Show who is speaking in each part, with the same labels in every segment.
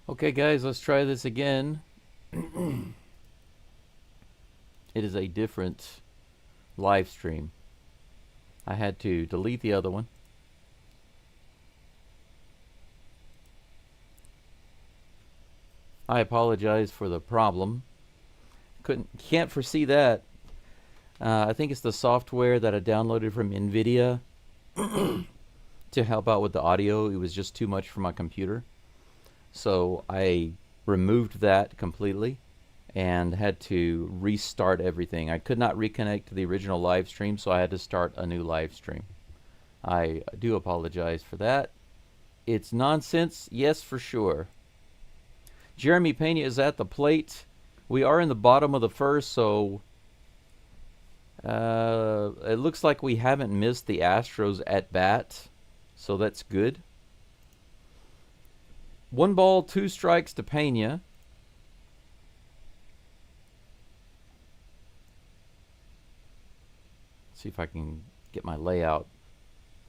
Speaker 1: Okay, guys, let's try this again. It is a different live stream. I had to delete the other one. I apologize for the problem. Can't foresee that. I think it's the software that I downloaded from NVIDIA to help out with the audio. It was just too much for my computer. So I removed that completely and had to restart everything. I could not reconnect to the original live stream, so I had to start a new live stream. I do apologize for that. It's nonsense, yes, for sure. Jeremy Pena is at the plate. We are in the bottom of the first, so it looks like we haven't missed the Astros at bat, so that's good. 1 ball, 2 strikes to Pena. See if I can get my layout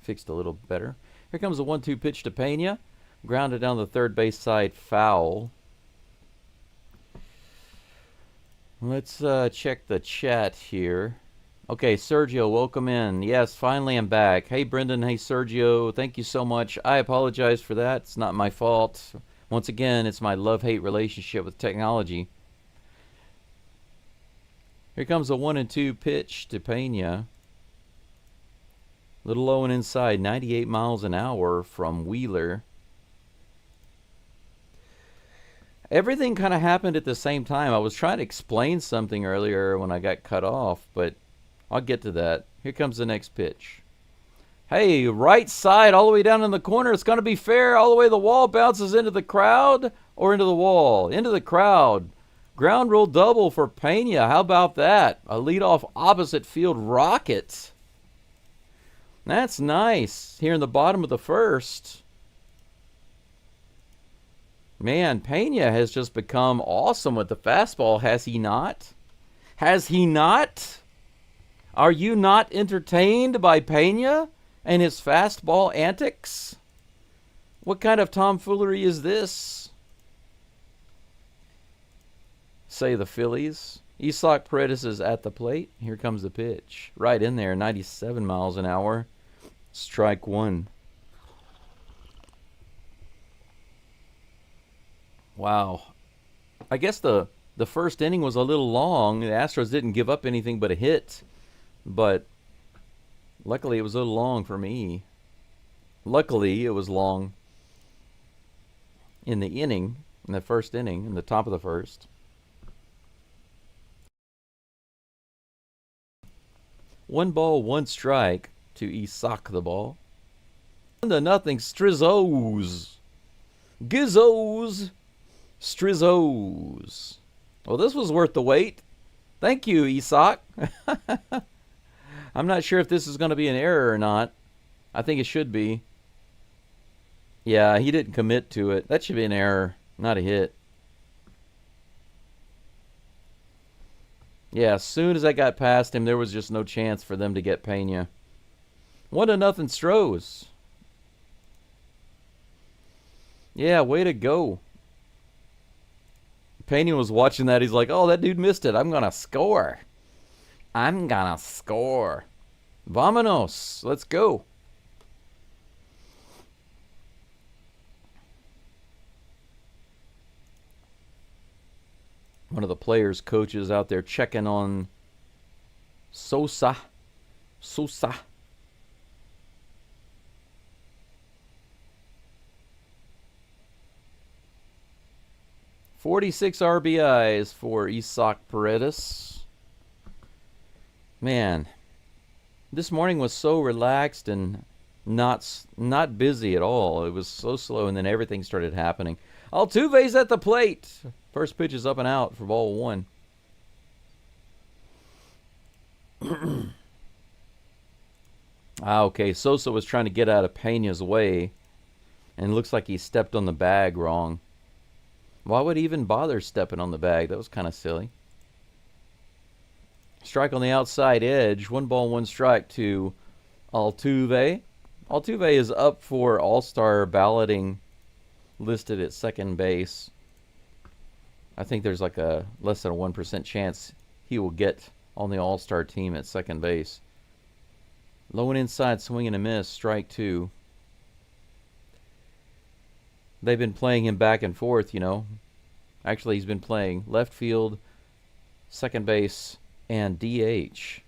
Speaker 1: fixed a little better. Here comes a 1-2 pitch to Pena. Grounded down the third base side, foul. Let's check the chat here. Okay, Sergio, welcome in. Yes, finally I'm back. Hey, Brendan. Hey, Sergio. Thank you so much. I apologize for that. It's not my fault. Once again, it's my love-hate relationship with technology. Here comes a 1-2 pitch to Pena. Little low and inside, 98 miles an hour from Wheeler. Everything kind of happened at the same time. I was trying to explain something earlier when I got cut off, but I'll get to that. Here comes the next pitch. Hey, right side all the way down in the corner. It's going to be fair. All the way the wall bounces into the crowd or into the wall? Into the crowd. Ground rule double for Pena. How about that? A leadoff opposite field rocket. That's nice. Here in the bottom of the first. Man, Pena has just become awesome with the fastball, has he not? Has he not? Are you not entertained by Pena and his fastball antics? What kind of tomfoolery is this? Say the Phillies. Isaac Paredes is at the plate. Here comes the pitch. Right in there, 97 miles an hour. Strike one. Wow. I guess the first inning was a little long. The Astros didn't give up anything but a hit. But luckily it was a little long for me. Luckily it was long in the inning, in the first inning, in the top of the first. 1 ball, 1 strike to Isaac the ball. 1-0 Strizos. Gizzos. Strizos. Well, this was worth the wait. Thank you, Isaac. I'm not sure if this is going to be an error or not. I think it should be. Yeah, he didn't commit to it. That should be an error, not a hit. Yeah, as soon as I got past him, there was just no chance for them to get Pena. 1-0 Stros. Yeah, way to go. Pena was watching that. He's like, oh, that dude missed it. I'm going to score. I'm going to score. Vamonos. Let's go. One of the players' coaches out there checking on Sosa. 46 RBIs for Isaac Paredes. Man, this morning was so relaxed and not busy at all. It was so slow, and then everything started happening. Altuve's at the plate. First pitch is up and out for ball 1. Okay, Sosa was trying to get out of Pena's way, and it looks like he stepped on the bag wrong. Why would he even bother stepping on the bag? That was kind of silly. Strike on the outside edge. 1 ball, 1 strike to Altuve. Altuve is up for All-Star balloting listed at second base. I think there's like a less than a 1% chance he will get on the All-Star team at second base. Low and inside, swing and a miss, strike 2. They've been playing him back and forth, you know. Actually, he's been playing left field, second base, and DH.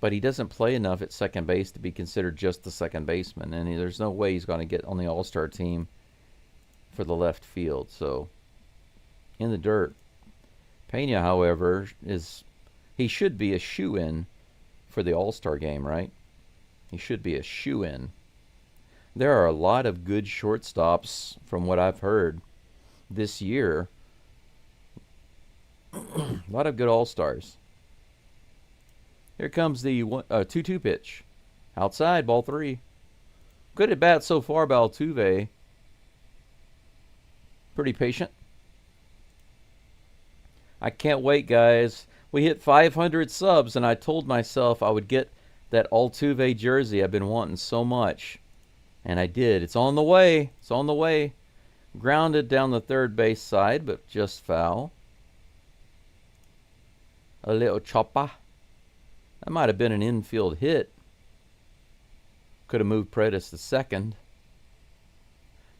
Speaker 1: But he doesn't play enough at second base to be considered just the second baseman. And there's no way he's going to get on the All-Star team for the left field. So, in the dirt. Pena, however, he should be a shoo-in for the All-Star game, right? He should be a shoo-in. There are a lot of good shortstops, from what I've heard, this year. A lot of good All-Stars. Here comes the 2-2 pitch. Outside, ball 3. Good at bat so far by Altuve. Pretty patient. I can't wait, guys. We hit 500 subs, and I told myself I would get that Altuve jersey I've been wanting so much. And I did. It's on the way. It's on the way. Grounded down the third base side, but just foul. A little chopper. That might have been an infield hit. Could have moved Paredes to second.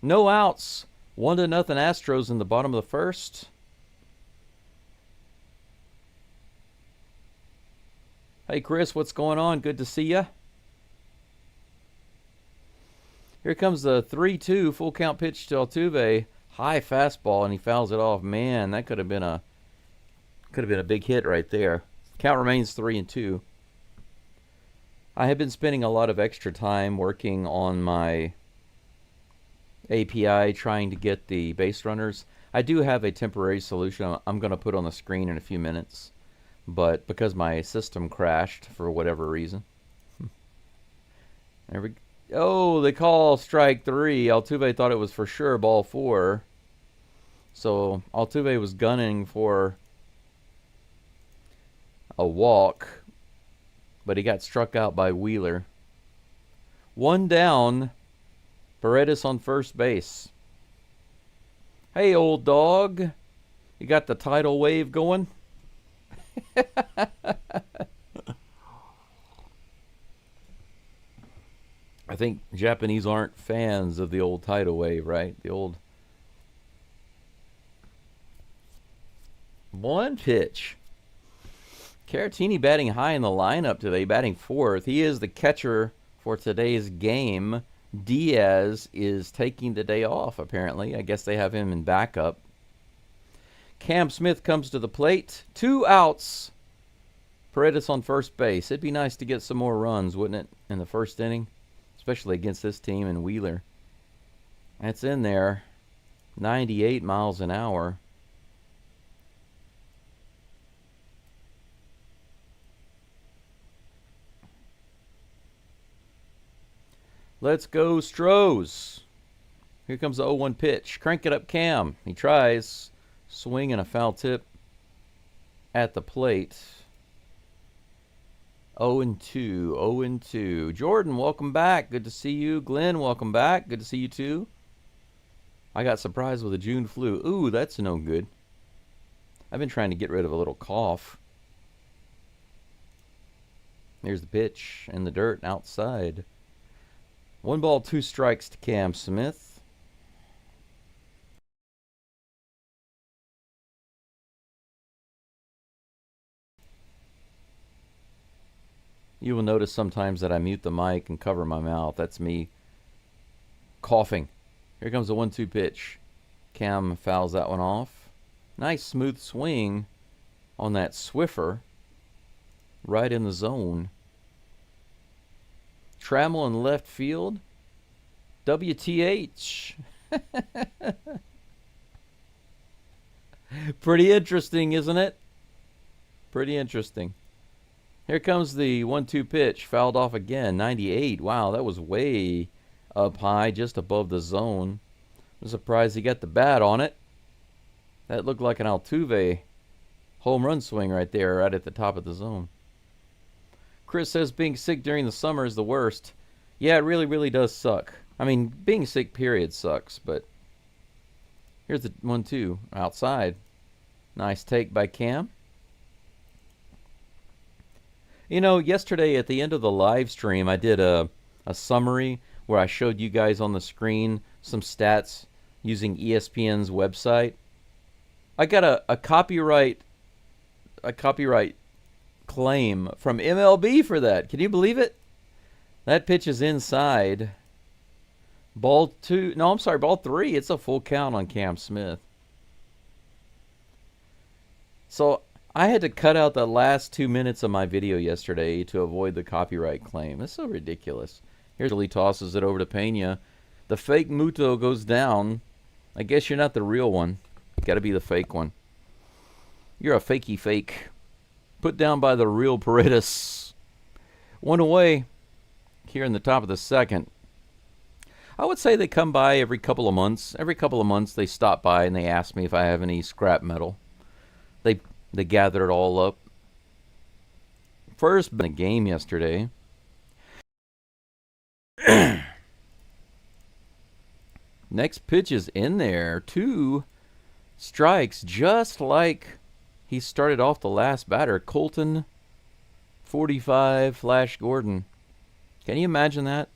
Speaker 1: No outs. 1-0 Astros in the bottom of the first. Hey, Chris, what's going on? Good to see ya. Here comes the 3-2 full count pitch to Altuve. High fastball, and he fouls it off. Man, that could have been a big hit right there. Count remains 3-2. I have been spending a lot of extra time working on my API, trying to get the base runners. I do have a temporary solution I'm going to put on the screen in a few minutes. But because my system crashed for whatever reason. There we go. Oh, they call strike 3. Altuve thought it was for sure ball 4. So Altuve was gunning for a walk, but he got struck out by Wheeler. 1 down. Paredes on first base. Hey, old dog. You got the tidal wave going? I think Japanese aren't fans of the old tidal wave, right? The old 1 pitch. Caratini batting high in the lineup today, batting 4th. He is the catcher for today's game. Diaz is taking the day off, apparently. I guess they have him in backup. Cam Smith comes to the plate. 2 outs. Paredes on first base. It'd be nice to get some more runs, wouldn't it, in the first inning? Especially against this team and Wheeler. That's in there. 98 miles an hour. Let's go, Astros. Here comes the 0-1 pitch. Crank it up, Cam. He tries. Swing and a foul tip at the plate. 0-2. 0-2. Jordan, welcome back. Good to see you. Glenn, welcome back. Good to see you too. I got surprised with a June flu. Ooh, that's no good. I've been trying to get rid of a little cough. Here's the pitch in the dirt outside. 1 ball, 2 strikes to Cam Smith. You will notice sometimes that I mute the mic and cover my mouth. That's me coughing. Here comes the 1-2 pitch. Cam fouls that one off. Nice smooth swing on that Swiffer. Right in the zone. Trammell in left field. WTH. Pretty interesting, isn't it? Pretty interesting. Here comes the 1-2 pitch. Fouled off again. 98. Wow, that was way up high, just above the zone. I'm surprised he got the bat on it. That looked like an Altuve home run swing right there, right at the top of the zone. Chris says being sick during the summer is the worst. Yeah, it really, really does suck. I mean, being sick, period, sucks. But Here's the 1-2 outside. Nice take by Cam. You know, yesterday at the end of the live stream, I did a summary where I showed you guys on the screen some stats using ESPN's website. I got a copyright claim from MLB for that. Can you believe it? That pitch is inside. Ball 2. No, I'm sorry, ball 3. It's a full count on Cam Smith. So I had to cut out the last 2 minutes of my video yesterday to avoid the copyright claim. That's so ridiculous. Here's Lee tosses it over to Pena. The fake Muto goes down. I guess you're not the real one. Got to be the fake one. You're a fakey fake. Put down by the real Paredes. 1 away here in the top of the second. I would say they come by every couple of months. Every couple of months they stop by and they ask me if I have any scrap metal. They gather it all up. First in a game yesterday. Next pitch is in there. 2 strikes, just like he started off the last batter. Colton, 45, Flash Gordon. Can you imagine that?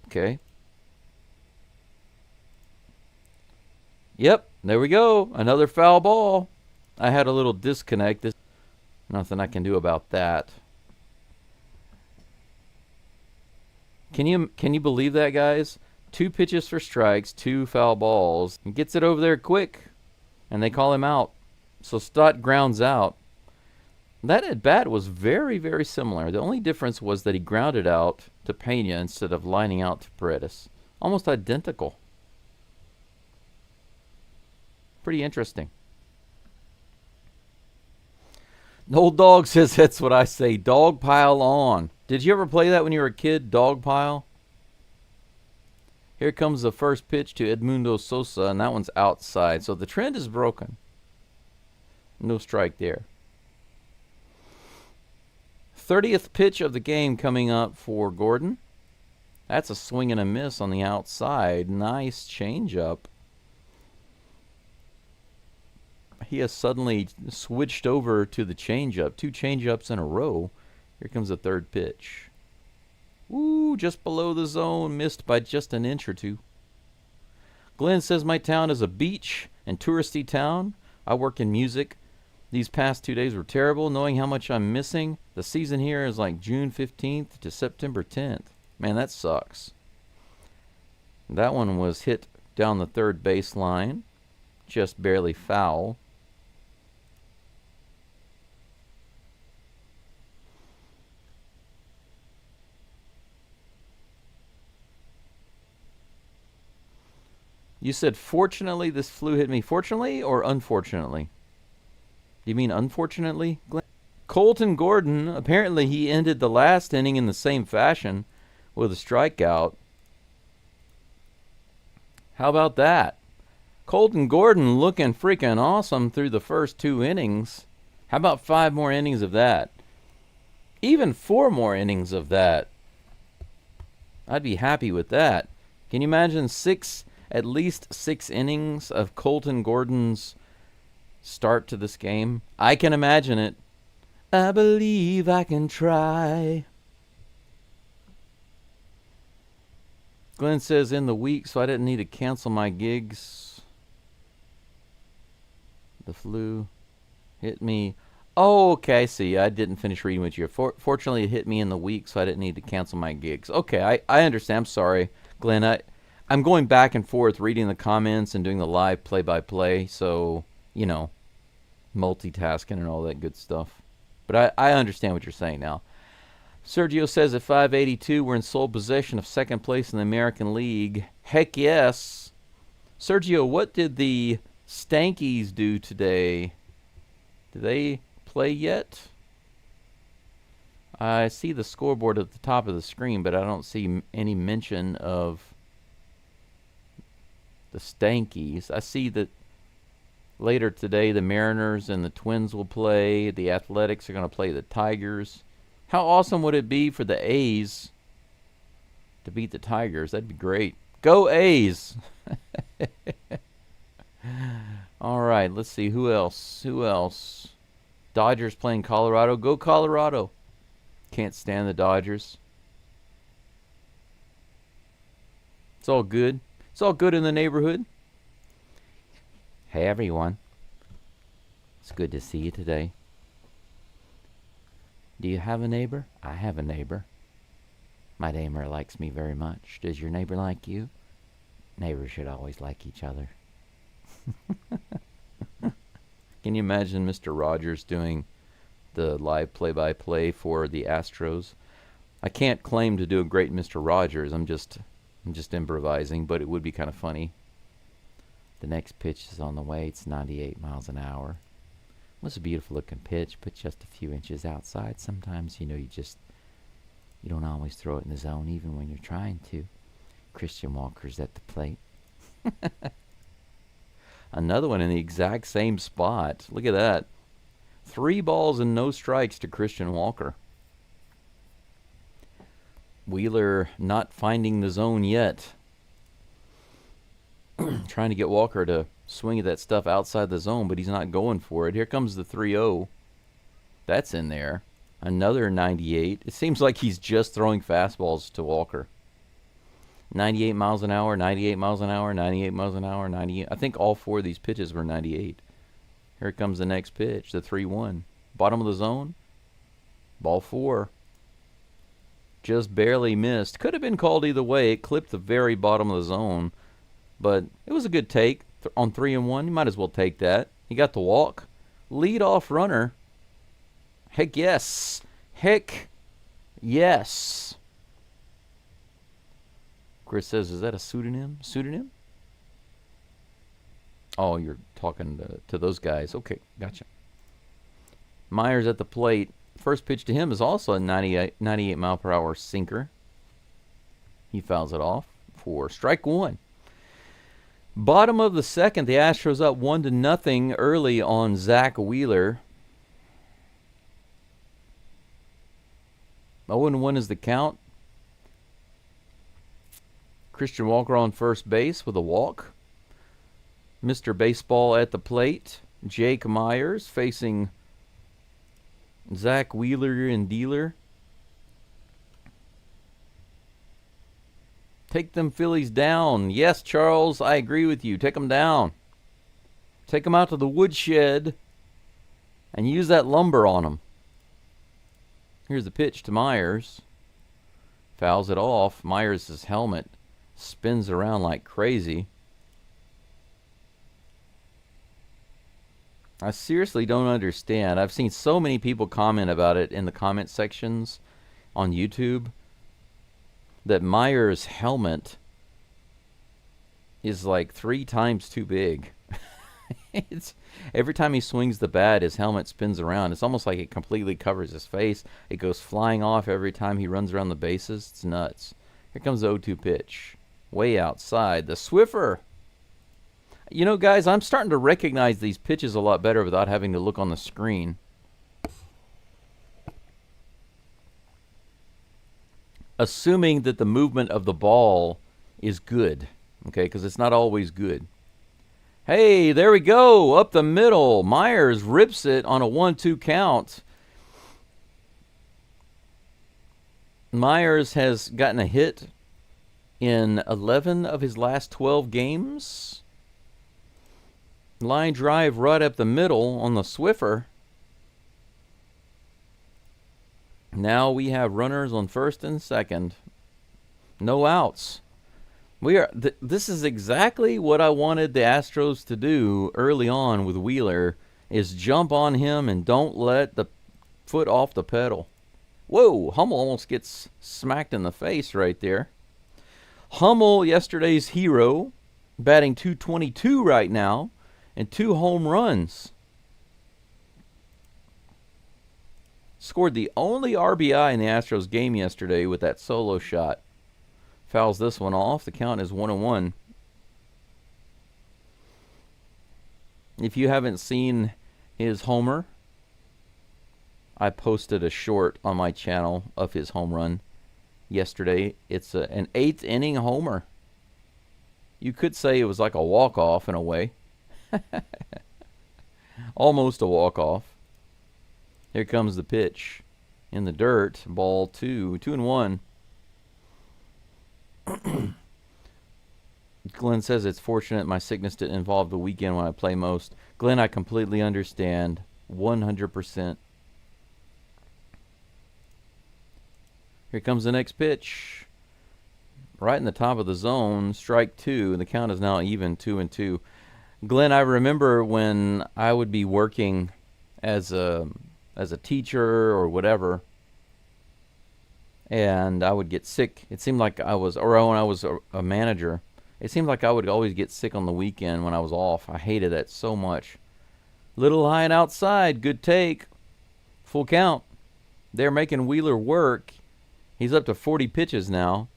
Speaker 1: Okay. Yep, there we go. Another foul ball. I had a little disconnect. Nothing I can do about that. Can you believe that, guys? 2 pitches for strikes, 2 foul balls. He gets it over there quick, and they call him out. So Stott grounds out. That at bat was very, very similar. The only difference was that he grounded out to Pena instead of lining out to Paredes. Almost identical. Pretty interesting. Old Dog says that's what I say. Dog pile on. Did you ever play that when you were a kid? Dog pile? Here comes the first pitch to Edmundo Sosa, and that one's outside. So the trend is broken. No strike there. 30th pitch of the game coming up for Gordon. That's a swing and a miss on the outside. Nice changeup. He has suddenly switched over to the changeup. 2 changeups in a row. Here comes the third pitch. Ooh, just below the zone. Missed by just an inch or 2. Glenn says my town is a beach and touristy town. I work in music. These past 2 days were terrible, knowing how much I'm missing. The season here is like June 15th to September 10th. Man, that sucks. That one was hit down the third baseline. Just barely foul. You said, fortunately, this flu hit me. Fortunately or unfortunately? Do you mean unfortunately, Glenn? Colton Gordon, apparently he ended the last inning in the same fashion with a strikeout. How about that? Colton Gordon looking freaking awesome through the first 2 innings. How about 5 more innings of that? Even 4 more innings of that. I'd be happy with that. Can you imagine at least 6 innings of Colton Gordon's start to this game? I can imagine it. I believe I can try. Glenn says in the week, so I didn't need to cancel my gigs. The flu hit me. Oh, okay, I see. I didn't finish reading with you. Fortunately, it hit me in the week, so I didn't need to cancel my gigs. Okay, I understand. I'm sorry, Glenn. I'm going back and forth reading the comments and doing the live play-by-play, so, you know, multitasking and all that good stuff. But I understand what you're saying now. Sergio says at 582, we're in sole possession of second place in the American League. Heck yes. Sergio, what did the Stankies do today? Did they play yet? I see the scoreboard at the top of the screen, but I don't see any mention of the Stankies. I see that later today the Mariners and the Twins will play. The Athletics are going to play the Tigers. How awesome would it be for the A's to beat the Tigers. That'd be great. Go A's! All right, let's see. Who else? Who else? Dodgers playing Colorado. Go Colorado! Can't stand the Dodgers. It's all good. It's all good in the neighborhood. Hey, everyone. It's good to see you today. Do you have a neighbor? I have a neighbor. My neighbor likes me very much. Does your neighbor like you? Neighbors should always like each other. Can you imagine Mr. Rogers doing the live play-by-play for the Astros? I can't claim to do a great Mr. Rogers. I'm just improvising, but it would be kind of funny. The next pitch is on the way. It's 98 miles an hour. It was a beautiful looking pitch, but just a few inches outside. Sometimes, you don't always throw it in the zone, even when you're trying to. Christian Walker's at the plate. Another one in the exact same spot. Look at that. 3 balls and no strikes to Christian Walker. Wheeler not finding the zone yet. Trying to get Walker to swing at that stuff outside the zone, but he's not going for it. Here comes the 3-0. That's in there. Another 98. It seems like he's just throwing fastballs to Walker. 98 miles an hour, 98 miles an hour, 98 miles an hour, 98. I think all 4 of these pitches were 98. Here comes the next pitch, the 3-1. Bottom of the zone. Ball 4. Just barely missed. Could have been called either way. It clipped the very bottom of the zone. But it was a good take. On 3-1, you might as well take that. He got the walk. Lead off runner. Heck yes. Heck yes. Chris says, is that a pseudonym? Pseudonym? Oh, you're talking to those guys. Okay, gotcha. Myers at the plate. First pitch to him is also a 98 mile per hour sinker. He fouls it off for strike 1. Bottom of the second, the Astros up 1-0 early on Zach Wheeler. 0-1 is the count. Christian Walker on first base with a walk. Mr. Baseball at the plate. Jake Myers facing Zach Wheeler and Dealer. Take them Phillies down. Yes, Charles, I agree with you. Take them down. Take them out to the woodshed and use that lumber on them. Here's the pitch to Myers. Fouls it off. Myers' helmet spins around like crazy. I seriously don't understand. I've seen so many people comment about it in the comment sections on YouTube that Myers' helmet is like 3 times too big. Every time he swings the bat, his helmet spins around. It's almost like it completely covers his face. It goes flying off every time he runs around the bases. It's nuts. Here comes the 0-2 pitch. Way outside. The Swiffer. You know, guys, I'm starting to recognize these pitches a lot better without having to look on the screen. Assuming that the movement of the ball is good, okay, because it's not always good. Hey, there we go, up the middle. Myers rips it on a 1-2 count. Myers has gotten a hit in 11 of his last 12 games. Line drive right up the middle on the Swiffer. Now we have runners on first and second. No outs. This is exactly what I wanted the Astros to do early on with Wheeler, is jump on him and don't let the foot off the pedal. Whoa, Hummel almost gets smacked in the face right there. Hummel, yesterday's hero, batting .222 right now, and 2 home runs. Scored the only RBI in the Astros game yesterday with that solo shot. Fouls this one off. The count is 1-1. If you haven't seen his homer, I posted a short on my channel of his home run. yesterday. It's an 8th inning homer. You could say it was like a walk-off in a way. Almost a walk-off. Here comes the pitch. In the dirt. Ball 2. 2-1. Glenn says it's fortunate my sickness didn't involve the weekend when I play most. Glenn, I completely understand. 100%. Here comes the next pitch. Right in the top of the zone. Strike 2. And the count is now even 2-2. Glenn, I remember when I would be working as a teacher or whatever, and I would get sick. It seemed like I was, or when I was a manager, it seemed like I would always get sick on the weekend when I was off. I hated that so much. Little high and outside, good take. Full count. They're making Wheeler work. He's up to 40 pitches now.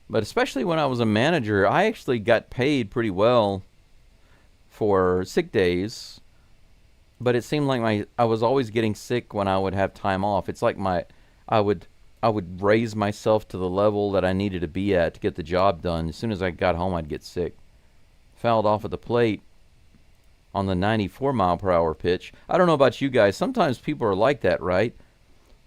Speaker 1: But especially when I was a manager, I actually got paid pretty well for sick days. But it seemed like I was always getting sick when I would have time off. It's like I would raise myself to the level that I needed to be at to get the job done. As soon as I got home, I'd get sick. Fouled off at the plate on the 94-mile-per-hour pitch. I don't know about you guys. Sometimes people are like that, right?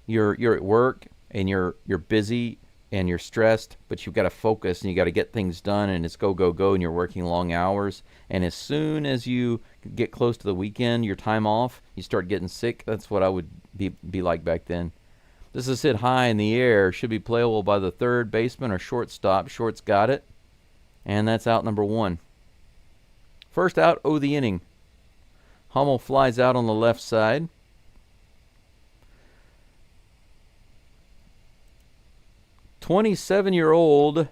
Speaker 1: You're at work and you're busy and you're stressed, but you've got to focus and you got to get things done, and it's go, go, go, and you're working long hours. And as soon as you get close to the weekend, your time off, you start getting sick. That's what I would be like back then. This is hit high in the air. Should be playable by the third baseman or shortstop. Short's got it. And that's out number 1. First out of the inning. Hummel flies out on the left side. "27-year-old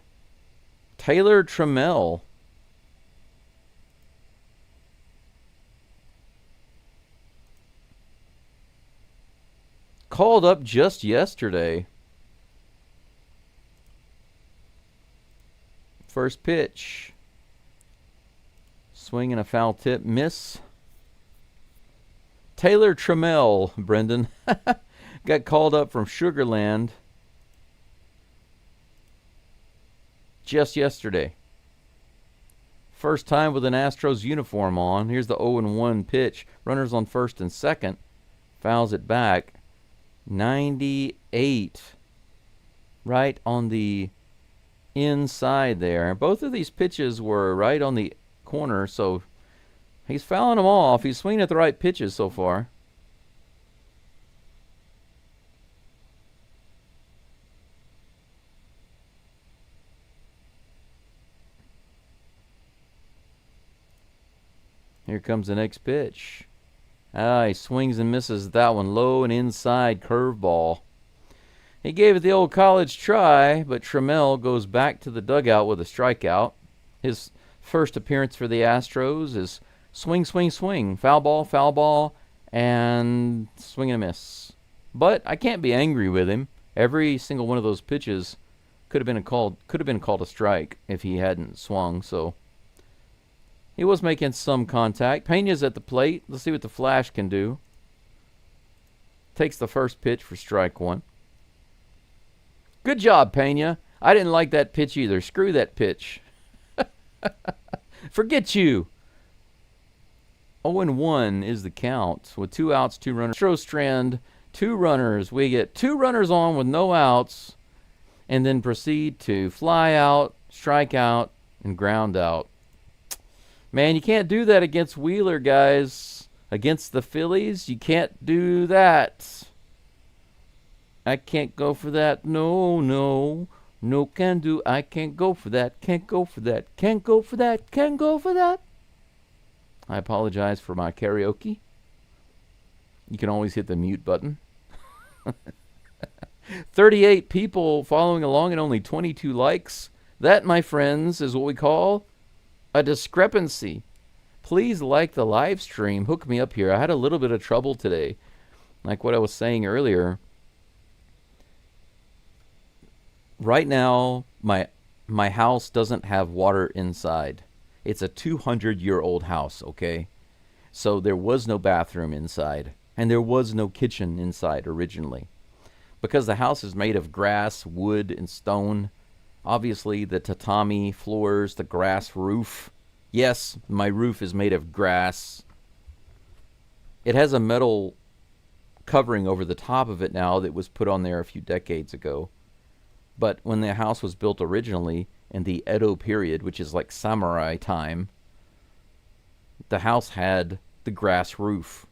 Speaker 1: Taylor Trammell called up just yesterday. First pitch. Swing and a foul tip. Miss. Taylor Trammell, Brendan, got called up from Sugar Land just yesterday. First time with an Astros uniform on. Here's the 0-1 pitch. Runners on first and second. Fouls it back. 98. Right on the inside there. Both of these pitches were right on the corner, so he's fouling them off. He's swinging at the right pitches so far. Here comes the next pitch. He swings and misses that one. Low and inside curveball. He gave it the old college try, but Trammell goes back to the dugout with a strikeout. His first appearance for the Astros is swing, swing, swing. Foul ball, and swing and a miss. But I can't be angry with him. Every single one of those pitches could have been called a strike if he hadn't swung, so he was making some contact. Pena's at the plate. Let's see what the Flash can do. Takes the first pitch for strike 1. Good job, Pena. I didn't like that pitch either. Screw that pitch. Forget you. 0-1 is the count with 2 outs, 2 runners. Astros strand 2 runners. We get 2 runners on with no outs, and then proceed to fly out, strike out, and ground out. Man, you can't do that against Wheeler, guys. Against the Phillies, you can't do that. I can't go for that. No, no. No can do. I can't go for that. Can't go for that. Can't go for that. Can't go for that. I apologize for my karaoke. You can always hit the mute button. 38 people following along and only 22 likes. That, my friends, is what we call a discrepancy. Please like the live stream. Hook me up here. I had a little bit of trouble today. Like what I was saying earlier. Right now, my house doesn't have water inside. It's a 200-year-old house, okay? So there was no bathroom inside. And there was no kitchen inside originally. because the house is made of grass, wood, and stone. Obviously, the tatami floors, the grass roof. Yes, my roof is made of grass. It has a metal covering over the top of it now that was put on there a few decades ago. But when the house was built originally in the Edo period, which is like samurai time, the house had the grass roof.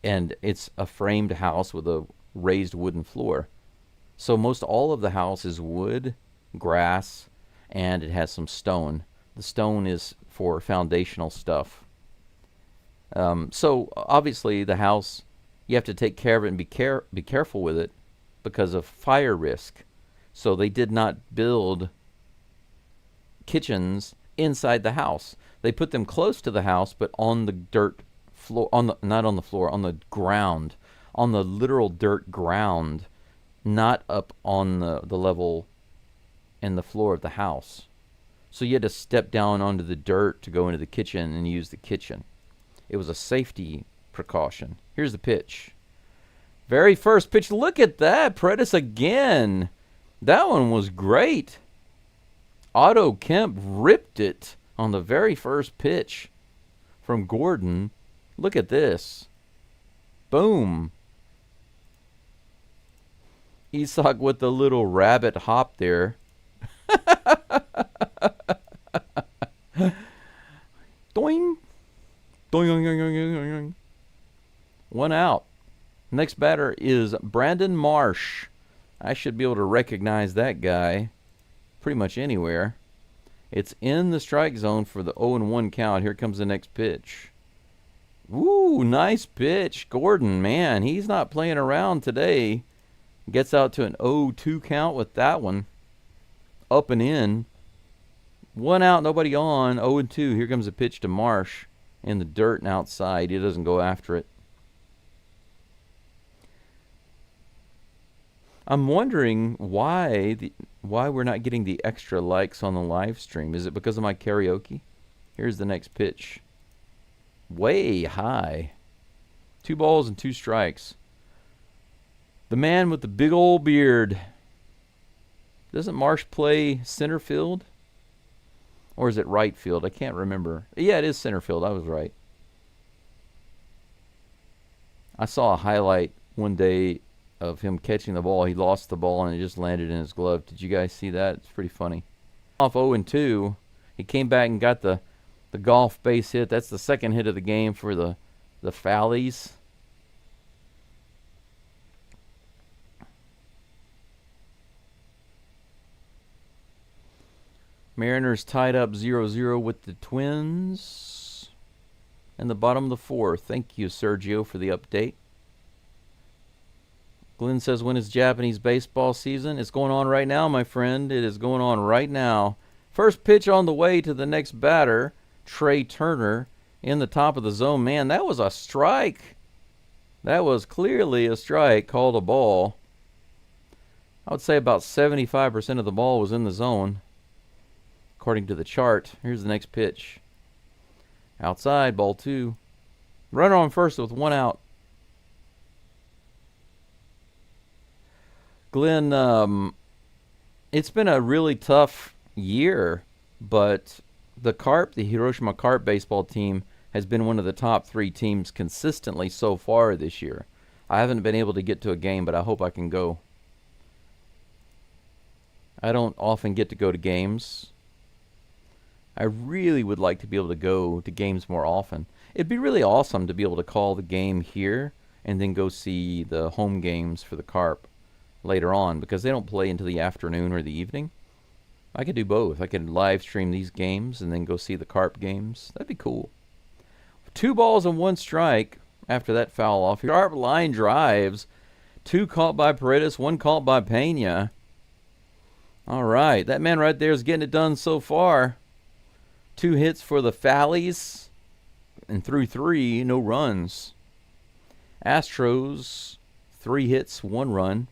Speaker 1: And it's a framed house with a raised wooden floor. So most all of the house is wood, grass, and it has some stone. The stone is for foundational stuff. So obviously the house, you have to take care of it and be careful with it because of fire risk. So they did not build kitchens inside the house. They put them close to the house, but on the dirt floor, not on the floor, on the ground, on the literal dirt ground, not up on the level and the floor of the house. So you had to step down onto the dirt to go into the kitchen and use the kitchen. It was a safety precaution. Here's the pitch. Very first pitch. Look at that. Paredes again. That one was great. Otto Kemp ripped it on the very first pitch from Gordon. Look at this. Boom. Isak with the little rabbit hop there. Doing. Doing. One out. Next batter is Brandon Marsh. I should be able to recognize that guy pretty much anywhere. It's in the strike zone for the 0-1 count. Here comes the next pitch. Woo, nice pitch. Gordon, man, he's not playing around today. Gets out to an 0-2 count with that one. Up and in. One out, nobody on. 0-2. Here comes a pitch to Marsh in the dirt and outside. He doesn't go after it. I'm wondering why we're not getting the extra likes on the live stream. Is it because of my karaoke? Here's the next pitch. Way high. 2 balls and 2 strikes. The man with the big old beard. Doesn't Marsh play center field? Or is it right field? I can't remember. Yeah, it is center field. I was right. I saw a highlight one day of him catching the ball. He lost the ball and it just landed in his glove. Did you guys see that? It's pretty funny. Off 0-2. He came back and got the golf base hit. That's the second hit of the game for the Phillies. Mariners tied up 0-0 with the Twins. In the bottom of the 4th. Thank you, Sergio, for the update. Glenn says, when is Japanese baseball season? It's going on right now, my friend. It is going on right now. First pitch on the way to the next batter, Trey Turner, in the top of the zone. Man, that was a strike. That was clearly a strike, called a ball. I would say about 75% of the ball was in the zone, according to the chart. Here's the next pitch. Outside, ball 2. Runner on first with 1 out. Glenn, it's been a really tough year, but the Hiroshima Carp baseball team has been one of the top 3 teams consistently so far this year. I haven't been able to get to a game, but I hope I can go. I don't often get to go to games. I really would like to be able to go to games more often. It'd be really awesome to be able to call the game here and then go see the home games for the Carp later on, because they don't play until the afternoon or the evening. I could do both. I could live stream these games and then go see the Carp games. That'd be cool. 2 balls and 1 strike after that foul off. Sharp line drives. 2 caught by Paredes, 1 caught by Pena. All right. That man right there is getting it done so far. 2 hits for the Phillies. And through 3, no runs. Astros, 3 hits, 1 run.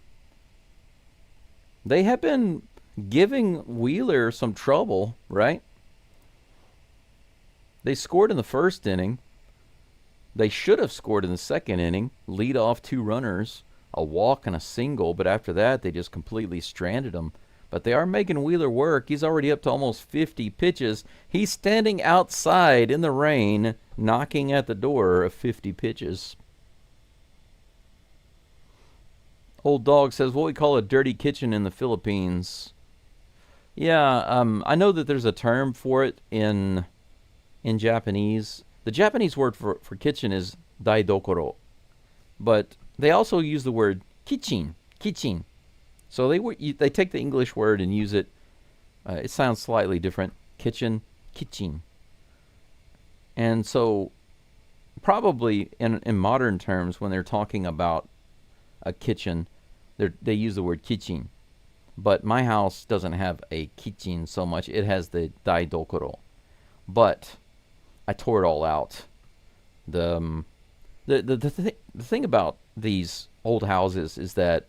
Speaker 1: They have been giving Wheeler some trouble, right? They scored in the first inning. They should have scored in the second inning. Lead off 2 runners. a walk and a single, but after that they just completely stranded him. But they are making Wheeler work. He's already up to almost 50 pitches. He's standing outside in the rain, knocking at the door of 50 pitches. Old Dog says, what we call a dirty kitchen in the Philippines. Yeah, I know that there's a term for it in Japanese. The Japanese word for kitchen is daidokoro. But they also use the word kichin. So they take the English word and use it. It sounds slightly different. Kitchen, kichin. And so probably in modern terms, when they're talking about a kitchen, they use the word kichin. But my house doesn't have a kichin so much. It has the daidokoro. But I tore it all out. The thing about these old houses is that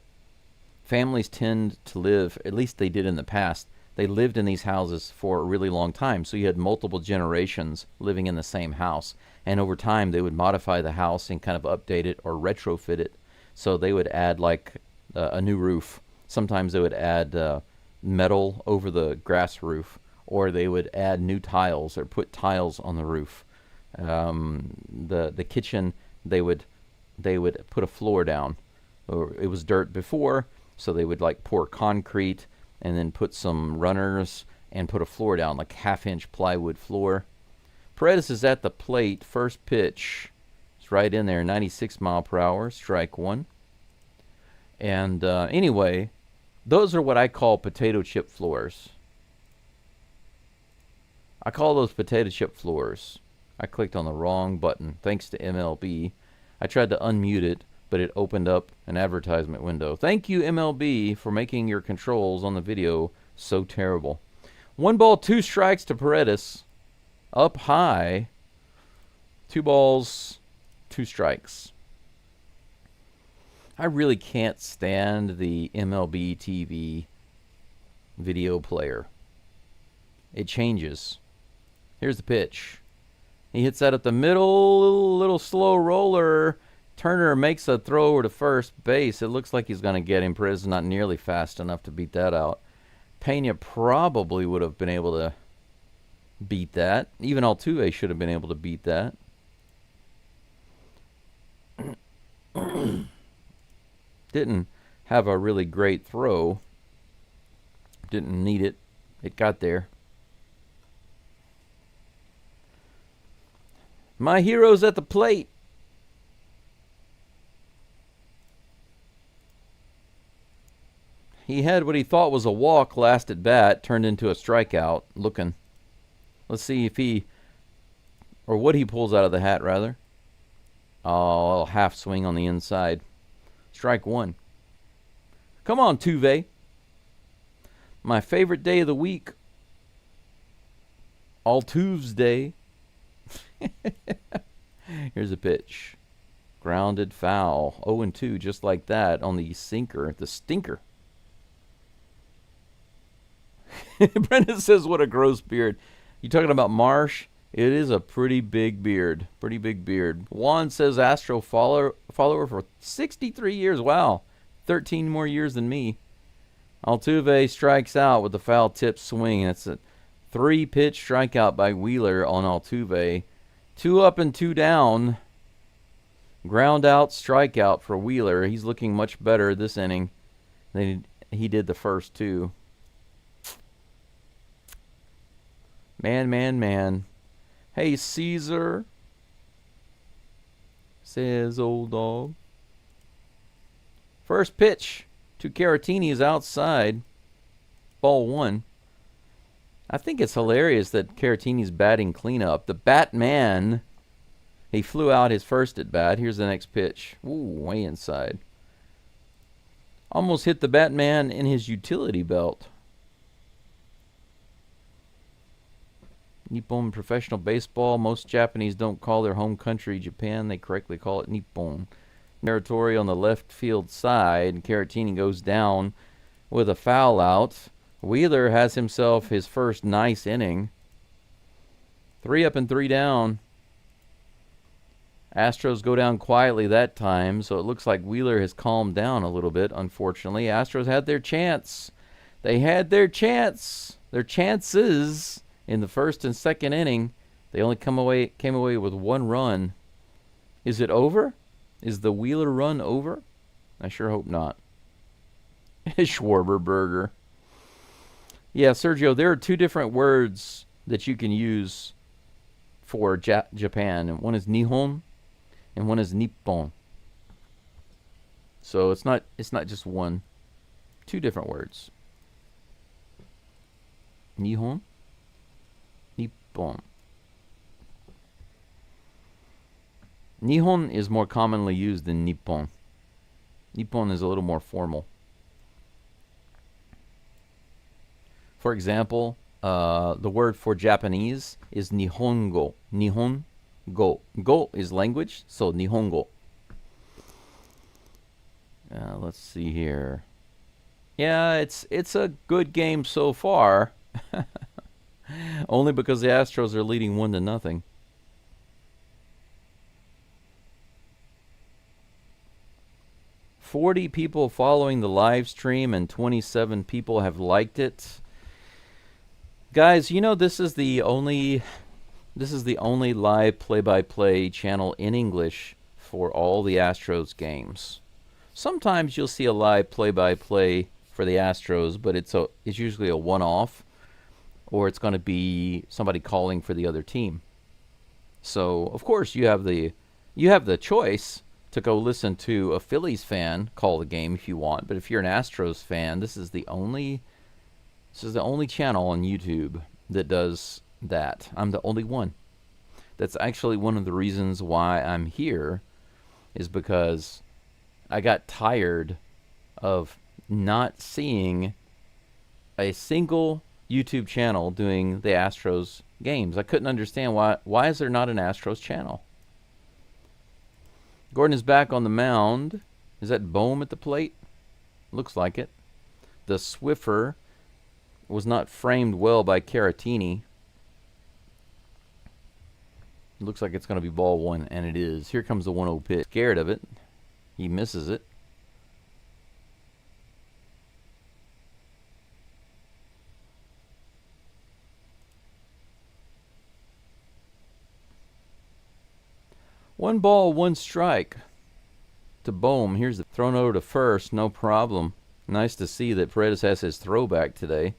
Speaker 1: families tend to live, at least they did in the past, they lived in these houses for a really long time. So you had multiple generations living in the same house. And over time, they would modify the house and kind of update it or retrofit it. So they would add like a new roof. Sometimes they would add metal over the grass roof, or they would add new tiles or put tiles on the roof. The kitchen, they would put a floor down. Or it was dirt before, so they would like pour concrete and then put some runners and put a floor down, like half-inch plywood floor. Paredes is at the plate. First pitch. It's right in there, 96 mile per hour, strike one. And anyway, those are what I call potato chip floors. I call those potato chip floors. I clicked on the wrong button, thanks to MLB. I tried to unmute it, but it opened up an advertisement window. Thank you, MLB, for making your controls on the video so terrible. 1 ball, 2 strikes to Paredes. Up high. 2 balls, 2 strikes. I really can't stand the MLB TV video player. It changes. Here's the pitch. He hits that up the middle, little slow roller. Turner makes a throw over to first base. It looks like he's going to get him. Perez is not nearly fast enough to beat that out. Pena probably would have been able to beat that. Even Altuve should have been able to beat that. Didn't have a really great throw. Didn't need it. It got there. My hero's at the plate. He had what he thought was a walk last at bat, turned into a strikeout. Looking. Let's see if he, or what he pulls out of the hat, rather. Oh, half swing on the inside. Strike one. Come on, Tuve. My favorite day of the week. All Tuesday. Here's a pitch. Grounded foul. 0-2, just like that on the sinker, the stinker. Brendan says, what a gross beard. You talking about Marsh? It is a pretty big beard. Pretty big beard. Juan says, Astro follower for 63 years. Wow. 13 more years than me. Altuve strikes out with the foul tip swing. That's a 3-pitch strikeout by Wheeler on Altuve. 2 up and 2 down. Ground out strikeout for Wheeler. He's looking much better this inning than he did the first 2. Man. Hey, Caesar, says Old Dog. First pitch to Caratini is outside. Ball 1. I think it's hilarious that Caratini's batting cleanup. The Batman, he flew out his first at bat. Here's the next pitch. Ooh, way inside. Almost hit the Batman in his utility belt. Nippon Professional Baseball. Most Japanese don't call their home country Japan. They correctly call it Nippon. Territory on the left field side. And Caratini goes down with a foul out. Wheeler has himself his first nice inning. 3 up and 3 down. Astros go down quietly that time, so it looks like Wheeler has calmed down a little bit, unfortunately. Astros had their chance. They had their chance. Their chances in the first and second inning. They only came away with 1 run. Is it over? Is the Wheeler run over? I sure hope not. Schwarber burger. Yeah, Sergio, there are 2 different words that you can use for Japan. And one is Nihon and one is Nippon. So it's not just one. 2 different words. Nihon, Nippon. Nihon is more commonly used than Nippon. Nippon is a little more formal. For example, the word for Japanese is Nihongo. Nihongo. Go is language, so Nihongo. Let's see here. Yeah, it's a good game so far. Only because the Astros are leading 1-0. "40 people following the live stream and 27 people have liked it." Guys, you know this is the only live play-by-play channel in English for all the Astros games. Sometimes you'll see a live play-by-play for the Astros, but it's usually a one-off, or it's going to be somebody calling for the other team. So, of course, you have the choice to go listen to a Phillies fan call the game if you want, but if you're an Astros fan, this is the only channel on YouTube that does that. I'm the only one. That's actually one of the reasons why I'm here, is because I got tired of not seeing a single YouTube channel doing the Astros games. I couldn't understand why is there not an Astros channel? Gordon is back on the mound. Is that Bohm at the plate? Looks like it. The Swiffer was not framed well by Caratini. Looks like it's going to be ball 1, and it is. Here comes the 1-0 pitch. Scared of it. He misses it. One ball, 1 strike to Bohm. Here's the thrown over to first. No problem. Nice to see that Paredes has his throwback today.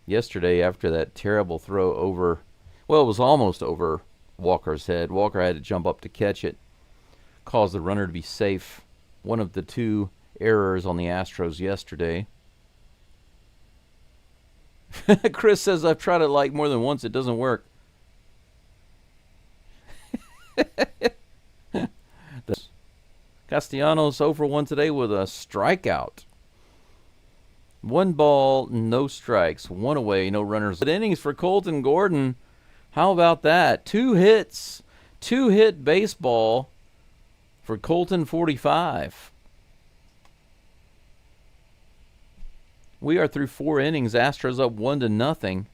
Speaker 1: Yesterday, after that terrible throw over, well, it was almost over Walker's head. Walker had to jump up to catch it. Caused the runner to be safe. One of the 2 errors on the Astros yesterday. Chris says, I've tried it like more than once. It doesn't work. Castellanos 0 for 1 today with a strikeout. 1 ball, no strikes. 1 away, no runners. Good innings for Colton Gordon. How about that? 2 hits. 2-hit baseball for Colton 45. We are through 4 innings. Astros up 1-0.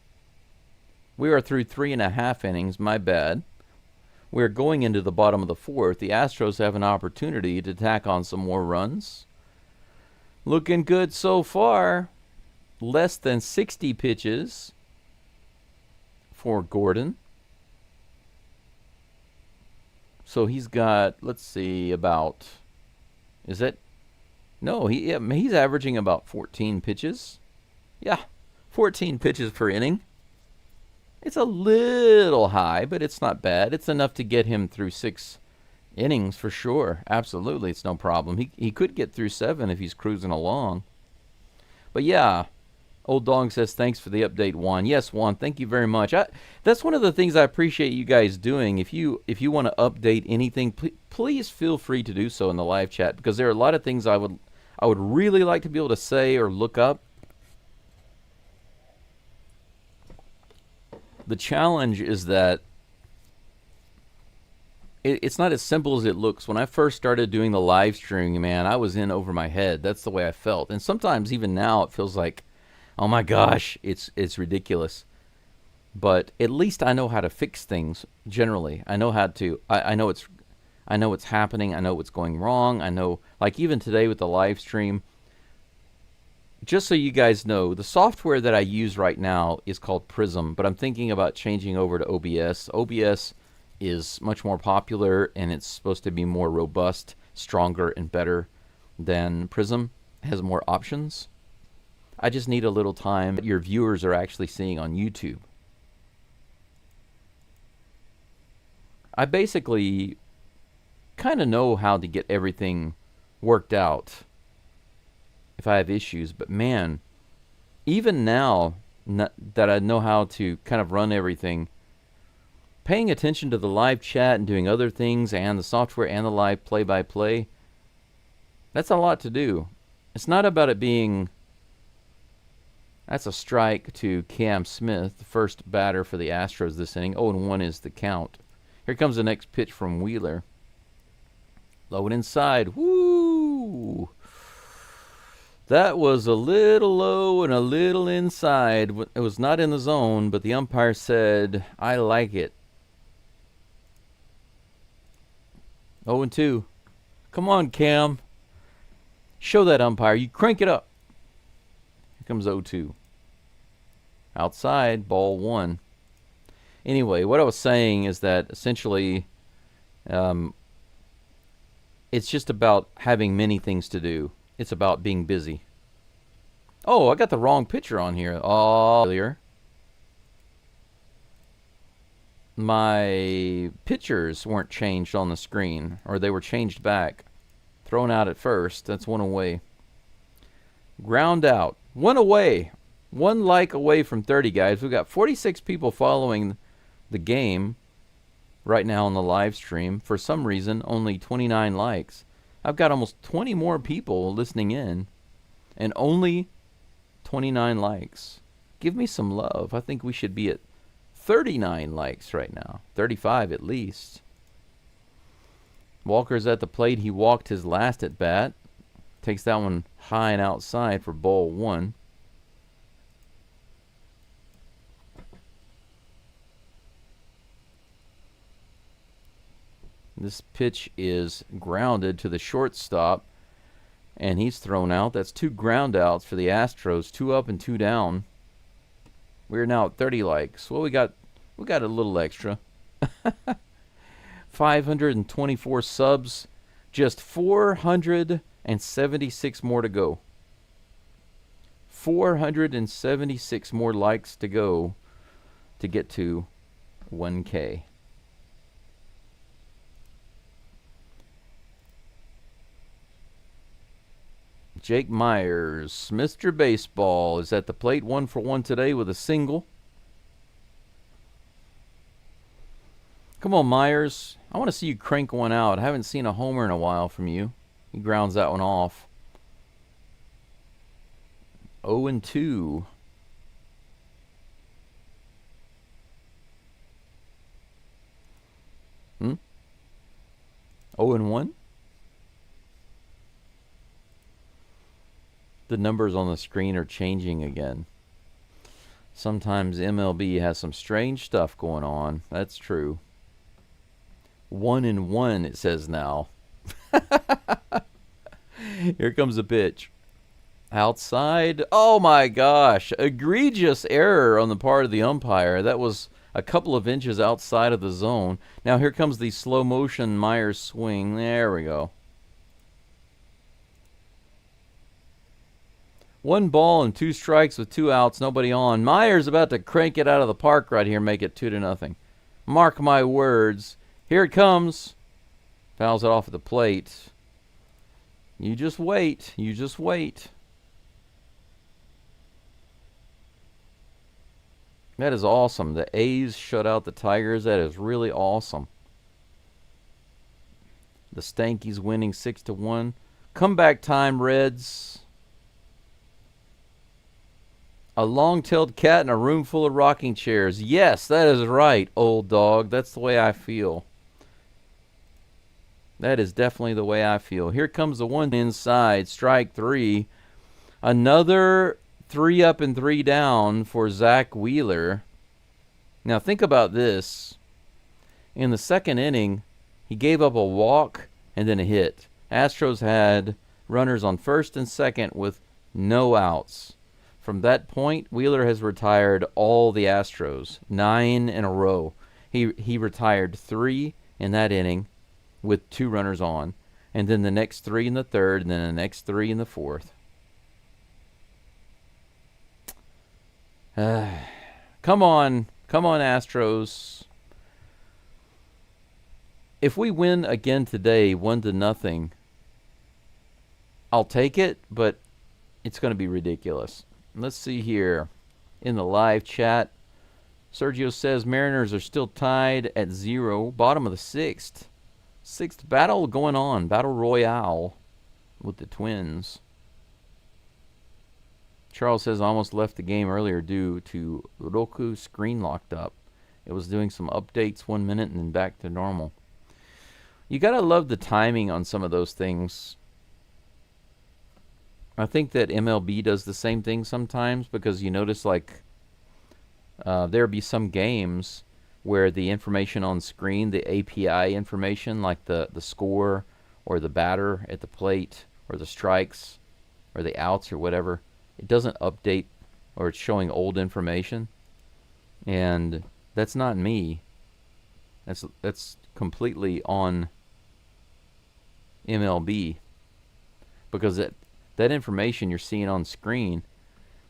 Speaker 1: We are through 3.5 innings. My bad. We're going into the bottom of the 4th. The Astros have an opportunity to tack on some more runs. Looking good so far. Less than 60 pitches for Gordon. So he's got, let's see, about, is that, no, he's averaging about 14 pitches. Yeah, 14 pitches per inning. It's a little high, but it's not bad. It's enough to get him through 6 innings for sure. Absolutely, it's no problem. He could get through 7 if he's cruising along. But yeah, Old Dog says, thanks for the update, Juan. Yes, Juan, thank you very much. That's one of the things I appreciate you guys doing. If you want to update anything, please feel free to do so in the live chat, because there are a lot of things I would really like to be able to say or look up. The challenge is that it's not as simple as it looks. When I first started doing the live streaming, man, I was in over my head. That's the way I felt. And sometimes even now it feels like, oh my gosh, it's ridiculous. But at least I know how to fix things generally. I know how to, I know it's I know what's happening. I know what's going wrong. I know, like even today with the live stream, just so you guys know, the software that I use right now is called Prism, but I'm thinking about changing over to OBS. OBS is much more popular, and it's supposed to be more robust, stronger, and better than Prism. It has more options. I just need a little time that your viewers are actually seeing on YouTube. I basically kind of know how to get everything worked out if I have issues, but man, even now that I know how to kind of run everything, paying attention to the live chat and doing other things and the software and the live play-by-play, that's a lot to do. It's not about it being... That's a strike to Cam Smith, the first batter for the Astros this inning. 0-1 is the count. Here comes the next pitch from Wheeler. Low and inside. Woo! That was a little low and a little inside. It was not in the zone, but the umpire said, I like it. 0-2. Come on, Cam. Show that umpire. You crank it up. Here comes 0-2. Outside, ball 1. Anyway, what I was saying is that essentially it's just about having many things to do. It's about being busy. Oh, I got the wrong picture on here. Oh, earlier. My pictures weren't changed on the screen, or they were changed back. Thrown out at first. That's 1 away. Ground out. 1 away. 1 like away from 30, guys. We've got 46 people following the game right now on the live stream. For some reason, only 29 likes. I've got almost 20 more people listening in, and only 29 likes. Give me some love. I think we should be at 39 likes right now. 35 at least. Walker's at the plate. He walked his last at bat. Takes that one high and outside for ball 1. This pitch is grounded to the shortstop, and he's thrown out. That's 2 ground outs for the Astros. 2 up and 2 down. We're now at 30 likes. Well, we got a little extra. 524 subs. Just 476 more to go. 476 more likes to go to get to 1K. Jake Myers, Mr. Baseball, is at the plate. 1 for 1 today with a single. Come on, Myers. I want to see you crank one out. I haven't seen a homer in a while from you. He grounds that one off. 0-2. Hmm? 0-1? The numbers on the screen are changing again. Sometimes MLB has some strange stuff going on. That's true. 1-1 it says now. Here comes the pitch. Outside. Oh my gosh. Egregious error on the part of the umpire. That was a couple of inches outside of the zone. Now here comes the slow motion Myers swing. There we go. 1 ball and 2 strikes with 2 outs, nobody on. Myers about to crank it out of the park right here, make it 2-0. Mark my words. Here it comes. Fouls it off at the plate. You just wait. You just wait. That is awesome. The A's shut out the Tigers. That is really awesome. The Stankies winning 6-1. Comeback time, Reds. A long-tailed cat in a room full of rocking chairs. Yes, that is right, old dog. That's the way I feel. That is definitely the way I feel. Here comes the one inside. Strike 3. Another 3 up and 3 down for Zach Wheeler. Now think about this. In the second inning, He gave up a walk and then a hit. Astros had runners on first and second with no outs. From that point, Wheeler has retired all the Astros, 9 in a row. He retired 3 in that inning with 2 runners on, and then the next 3 in the third, and then the next 3 in the fourth. Come on, Astros. If we win again today, 1-0, I'll take it, but it's going to be ridiculous. Let's see here in the live chat. Sergio says Mariners are still tied at 0, bottom of the 6th. 6th battle going on, battle royale with the Twins. Charles says I almost left the game earlier due to Roku screen locked up. It was doing some updates 1 minute and then back to normal. You gotta love the timing on some of those things. I think that MLB does the same thing sometimes, because you notice like there'll be some games where the information on screen, the API information, like the score or the batter at the plate or the strikes or the outs or whatever, it doesn't update, or it's showing old information. And that's not me. That's completely on MLB, because that information you're seeing on screen,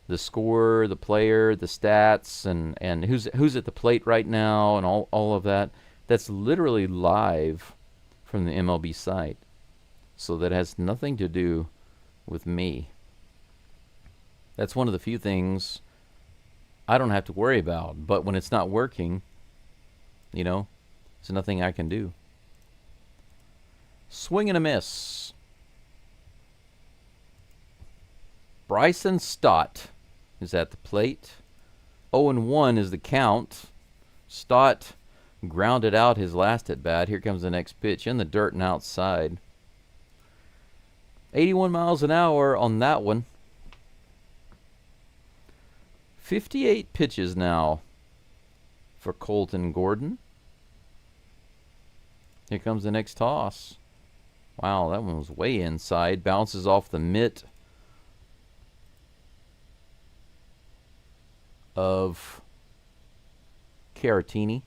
Speaker 1: the score, the player, the stats, and who's at the plate right now, and all of that, that's literally live from the MLB site. So that has nothing to do with me. That's one of the few things I don't have to worry about. But when it's not working, there's nothing I can do. Swing and a miss. Bryson Stott is at the plate. 0-1 is the count. Stott grounded out his last at bat. Here comes the next pitch in the dirt and outside. 81 miles an hour on that one. 58 pitches now for Colton Gordon. Here comes the next toss. Wow, that one was way inside. Bounces off the mitt of Caratini.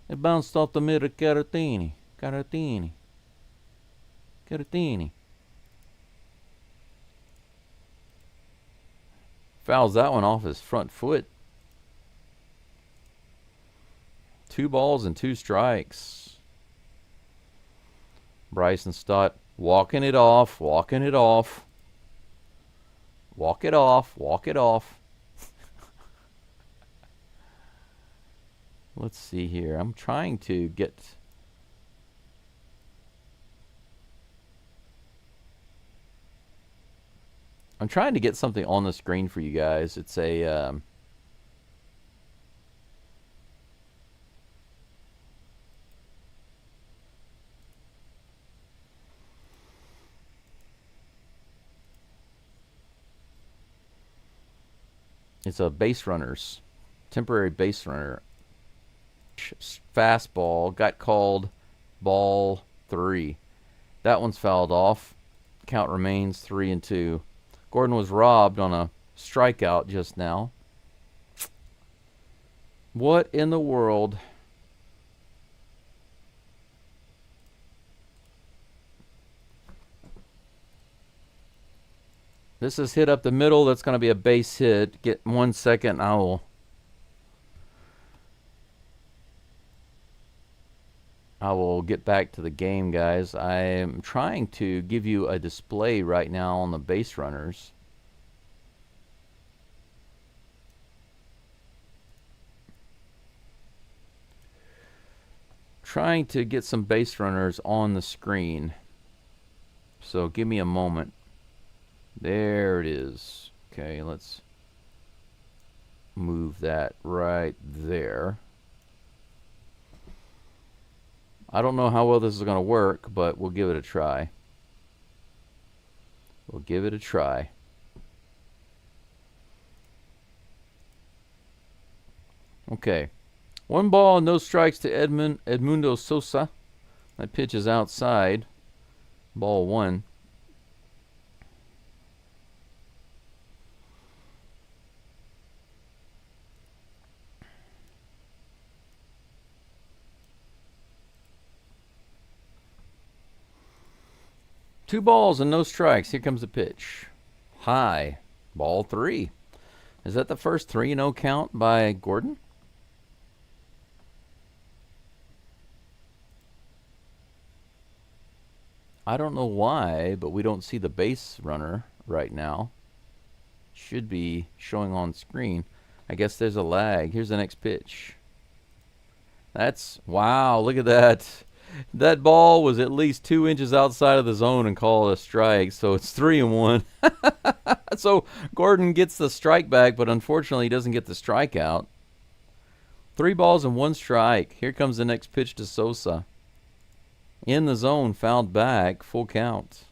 Speaker 1: It bounced off the mitt of Caratini. Fouls that one off his front foot. 2 balls and 2 strikes. Bryson Stott walking it off. Walk it off. Let's see here. I'm trying to get... something on the screen for you guys. It's a... It's a base runner's, temporary base runner. Fastball, got called ball 3. That one's fouled off. Count remains 3-2. Gordon was robbed on a strikeout just now. What in the world? This is hit up the middle. That's going to be a base hit. Get 1 second. I will get back to the game, guys. I am trying to give you a display right now on the base runners. Trying to get some base runners on the screen. So give me a moment. There it is. Okay, let's move that right there. I don't know how well this is going to work, but we'll give it a try. Okay. 1 ball, no strikes to Edmundo Sosa. That pitch is outside. Ball 1. Two balls and no strikes. Here comes the pitch. High. Ball 3. Is that the first 3-0 count by Gordon? I don't know why, but we don't see the base runner right now. Should be showing on screen. I guess there's a lag. Here's the next pitch. That's, wow, look at that. That ball was at least 2 inches outside of the zone and called a strike, so it's 3-1. So Gordon gets the strike back, but unfortunately he doesn't get the strikeout. 3 balls and 1 strike. Here comes the next pitch to Sosa. In the zone, fouled back, full count.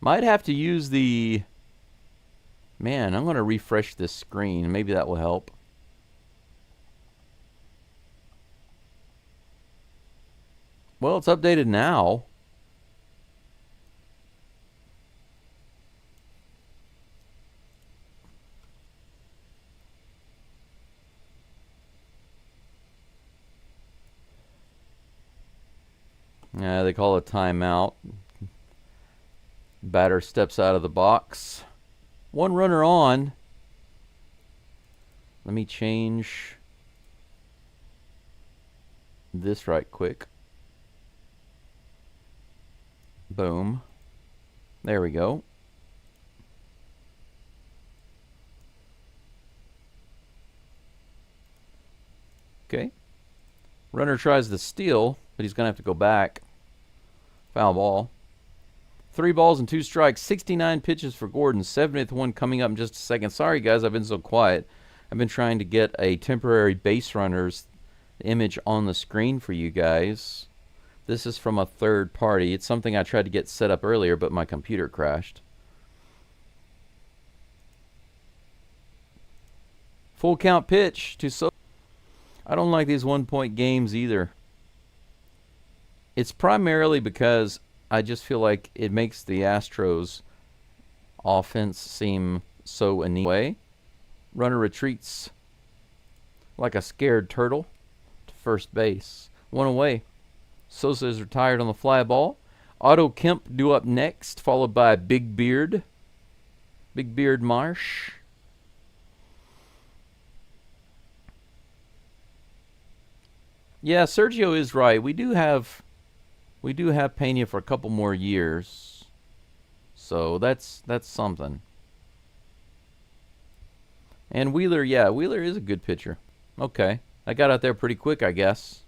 Speaker 1: Might have to use the... Man, I'm going to refresh this screen. Maybe that will help. Well, it's updated now. Yeah, they call it timeout. Batter steps out of the box. 1 runner on. Let me change this right quick. Boom. There we go. Okay. Runner tries to steal, but he's going to have to go back. Foul ball. 3 balls and 2 strikes. 69 pitches for Gordon. 70th one coming up in just a second. Sorry, guys, I've been so quiet. I've been trying to get a temporary base runner's image on the screen for you guys. This is from a third party. It's something I tried to get set up earlier, but my computer crashed. Full count pitch to Sosa. I don't like these 1-point games either. It's primarily because I just feel like it makes the Astros offense seem so anemic. Runner retreats like a scared turtle to first base. 1 away. Sosa is retired on the fly ball. Otto Kemp due up next, followed by Big Beard. Big Beard Marsh. Yeah, Sergio is right. We do have Pena for a couple more years. So that's something. And Wheeler, yeah, Wheeler is a good pitcher. Okay. I got out there pretty quick, I guess.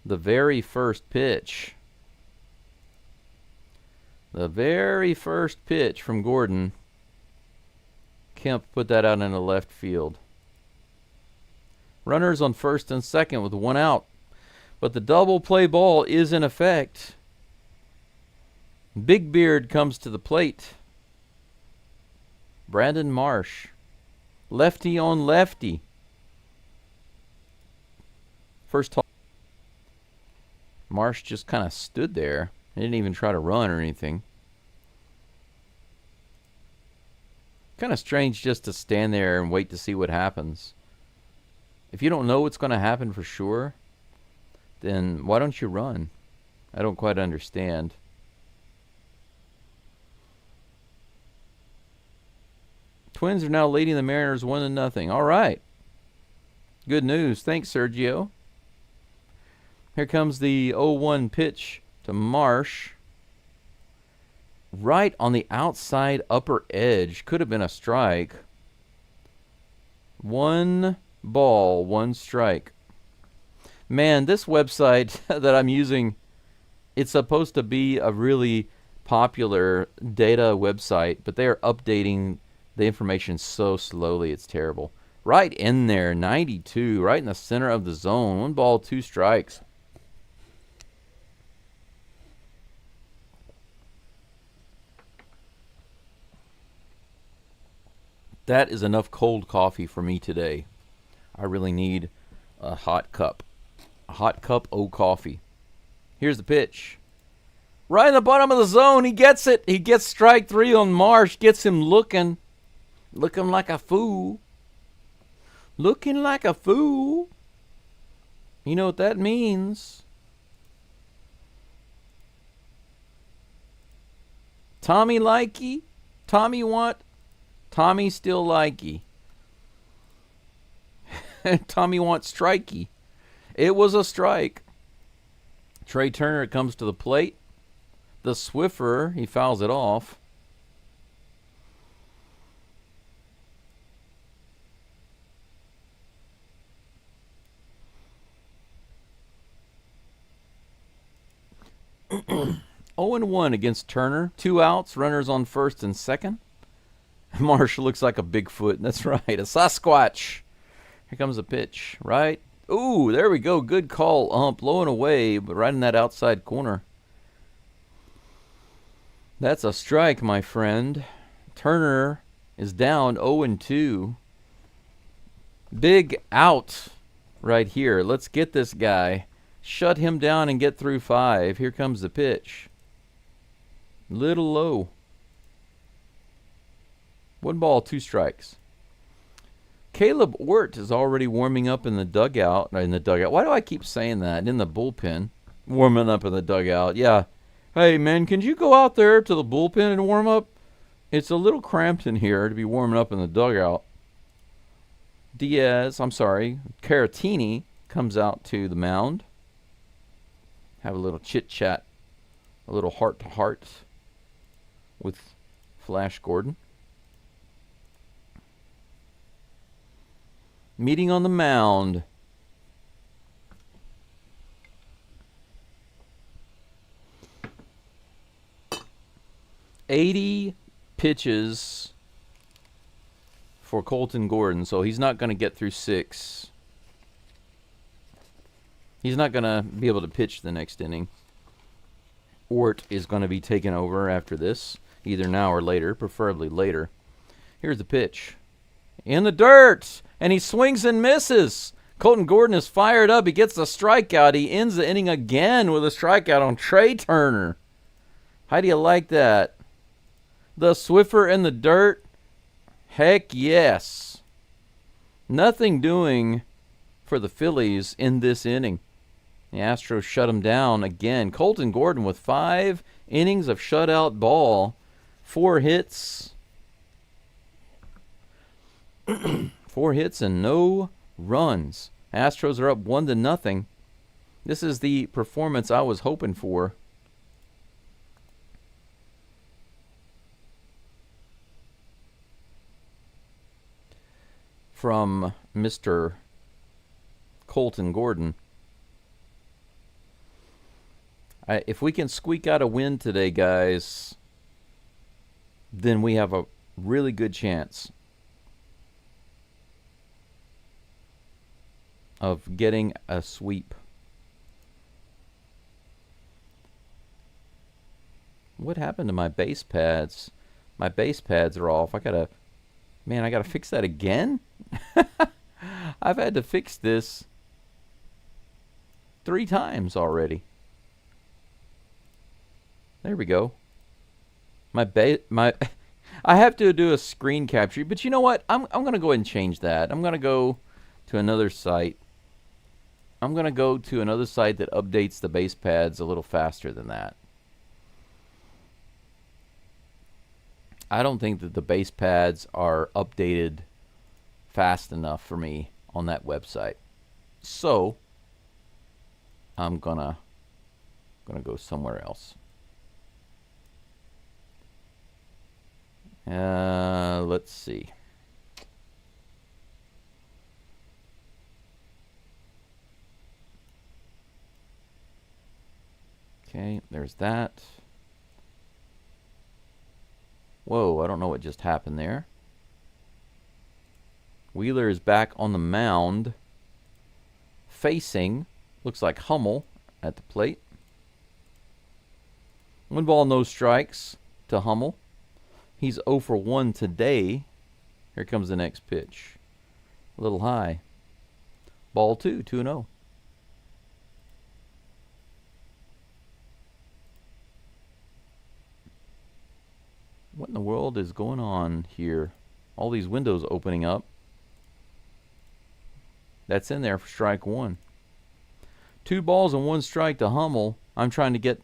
Speaker 1: The very first pitch. The very first pitch from Gordon. Kemp put that out into left field. Runners on first and second with 1 out. But the double play ball is in effect. Big Beard comes to the plate. Brandon Marsh. Lefty on lefty. First toss. Marsh just kind of stood there. He didn't even try to run or anything. Kind of strange just to stand there and wait to see what happens. If you don't know what's going to happen for sure, then why don't you run? I don't quite understand. Twins are now leading the Mariners 1-0. All right. Good news. Thanks, Sergio. Here comes the 0-1 pitch to Marsh. Right on the outside upper edge. Could have been a strike. 1 ball, 1 strike. Man, this website that I'm using, it's supposed to be a really popular data website, but they are updating the information so slowly, it's terrible. Right in there, 92, right in the center of the zone. 1 ball, 2 strikes. That is enough cold coffee for me today. I really need a hot cup. A hot cup of coffee. Here's the pitch. Right in the bottom of the zone. He gets it. He gets strike 3 on Marsh. Gets him looking like a fool. Looking like a fool. You know what that means. Tommy likey. Tommy what? Tommy still likey. Tommy wants strikey. It was a strike. Trey Turner comes to the plate. The Swiffer, he fouls it off. Oh and 1 against Turner. 2 outs, runners on first and second. Marsh looks like a Bigfoot. That's right, a Sasquatch. Here comes the pitch, right? Ooh, there we go. Good call, ump. Low and away, but right in that outside corner. That's a strike, my friend. Turner is down 0-2. Big out right here. Let's get this guy. Shut him down and get through 5. Here comes the pitch. Little low. 1 ball, 2 strikes. Caleb Ort is already warming up in the dugout. Why do I keep saying that? In the bullpen. Warming up in the dugout. Yeah. Hey, man, can you go out there to the bullpen and warm up? It's a little cramped in here to be warming up in the dugout. Caratini comes out to the mound. Have a little chit-chat. A little heart-to-heart with Flash Gordon. Meeting on the mound. $80 pitches for Colton Gordon, so he's not going to get through 6. He's not going to be able to pitch the next inning. Ort is going to be taken over after this, either now or later, preferably later. Here's the pitch. In the dirt, and he swings and misses. Colton Gordon is fired up. He gets the strikeout. He ends the inning again with a strikeout on Trey Turner. How do you like that? The Swiffer in the dirt? Heck yes. Nothing doing for the Phillies in this inning. The Astros shut him down again. Colton Gordon with 5 innings of shutout ball. 4 hits. 4 hits and no runs. Astros are up 1-0. This is the performance I was hoping for. From Mr. Colton Gordon. If we can squeak out a win today, guys, then we have a really good chance of getting a sweep. What happened to my base pads? My base pads are off. I gotta fix that again? I've had to fix this 3 times already. There we go. I have to do a screen capture, but you know what? I'm going to go ahead and change that. I'm going to go to another site. I'm going to go to another site that updates the base pads a little faster than that. I don't think that the base pads are updated fast enough for me on that website. So I'm gonna go somewhere else. Let's see. Okay, there's that. Whoa, I don't know what just happened there. Wheeler is back on the mound, facing, looks like Hummel at the plate. 1 ball, no strikes to Hummel. He's 0 for 1 today Here comes the next pitch. A little high. Ball 2, 2-0. What in the world is going on here? All these windows opening up. That's in there for strike 1. 2 balls and 1 strike to Hummel. I'm trying to get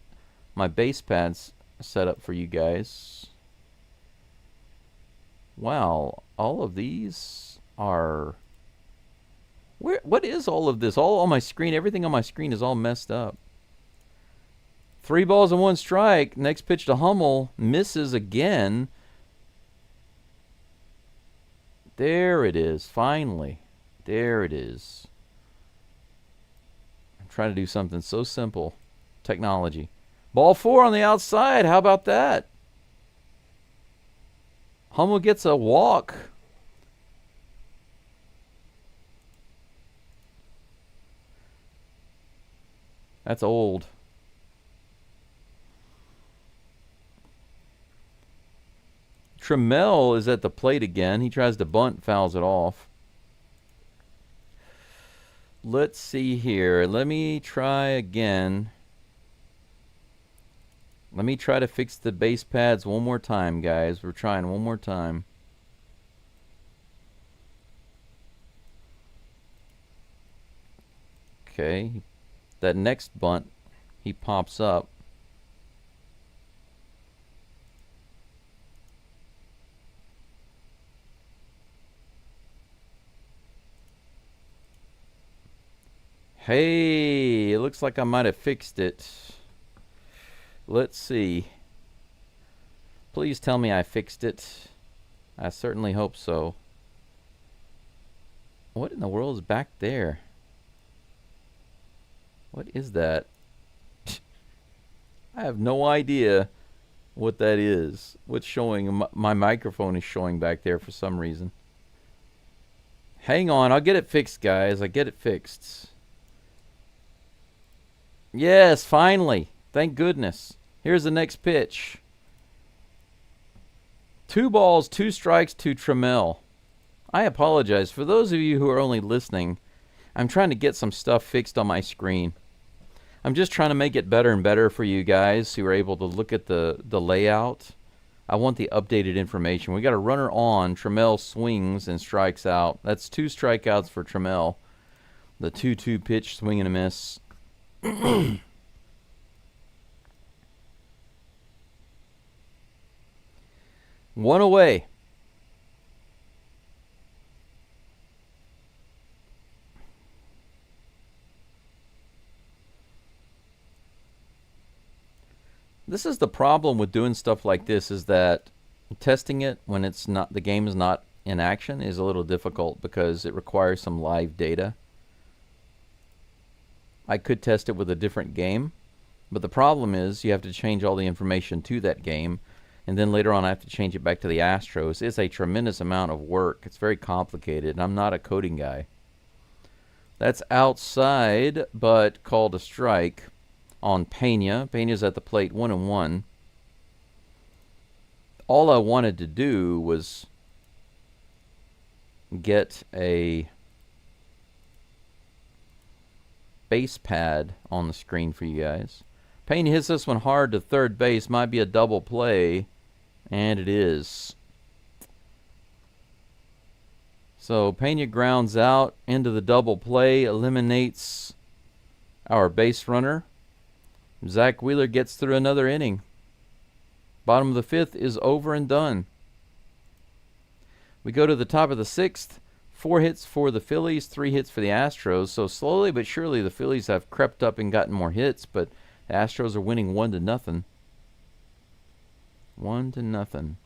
Speaker 1: my base pads set up for you guys. Wow, all of these are... What is all of this? All on my screen, everything on my screen is all messed up. 3 balls and 1 strike. Next pitch to Hummel. Misses again. There it is, finally. There it is. I'm trying to do something so simple. Technology. Ball 4 on the outside. How about that? Hummel gets a walk. That's old. Trammell is at the plate again. He tries to bunt, fouls it off. Let's see here. Let me try again. Let me try to fix the base pads one more time, guys. We're trying one more time. Okay. That next bunt, he pops up. Hey, it looks like I might have fixed it. Let's see. Please tell me I fixed it. I certainly hope so. What in the world is back there? What is that? I have no idea what that is. What's showing? My microphone is showing back there for some reason. Hang on, I'll get it fixed, guys. I get it fixed. Yes, finally. Thank goodness. Here's the next pitch. 2 balls, 2 strikes to Trammell. I apologize. For those of you who are only listening, I'm trying to get some stuff fixed on my screen. I'm just trying to make it better and better for you guys who are able to look at the layout. I want the updated information. We got a runner on. Trammell swings and strikes out. That's 2 strikeouts for Trammell. The 2-2 pitch, swing and a miss. One away. This is the problem with doing stuff like this, is that testing it when it's not, the game is not in action, is a little difficult because it requires some live data. I could test it with a different game, but the problem is you have to change all the information to that game, and then later on I have to change it back to the Astros. It's a tremendous amount of work. It's very complicated, and I'm not a coding guy. That's outside, but called a strike on Pena. Pena's at the plate, 1-1. All I wanted to do was get a base pad on the screen for you guys. Pena hits this one hard to third base. Might be a double play, and it is. So Pena grounds out into the double play, eliminates our base runner. Zach Wheeler gets through another inning. Bottom of the 5th is over and done. We go to the top of the 6th. 4 hits for the Phillies, 3 hits for the Astros. So slowly but surely the Phillies have crept up and gotten more hits, but the Astros are winning 1-0. 1-0.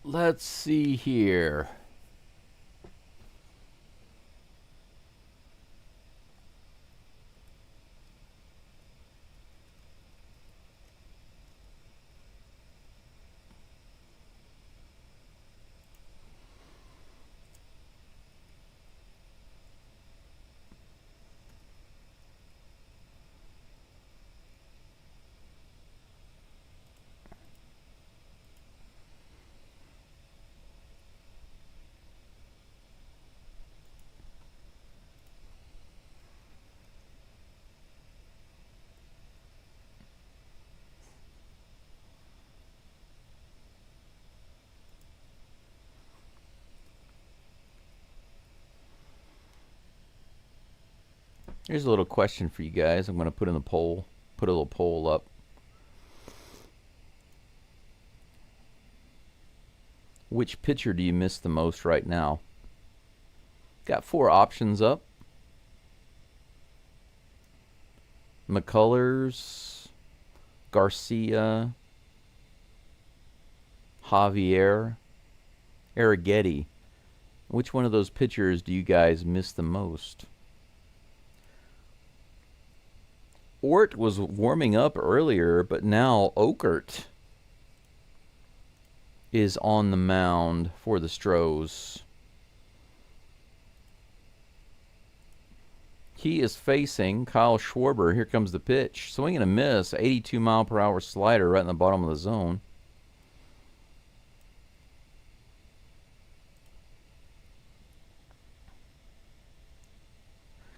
Speaker 1: Let's see here. Here's a little question for you guys. I'm going to put in the poll. Put a little poll up. Which pitcher do you miss the most right now? Got 4 options up. McCullers, Garcia, Javier, Arrighetti. Which one of those pitchers do you guys miss the most? Ort was warming up earlier, but now Okert is on the mound for the Astros. He is facing Kyle Schwarber. Here comes the pitch. Swing and a miss. 82-mile-per-hour slider right in the bottom of the zone.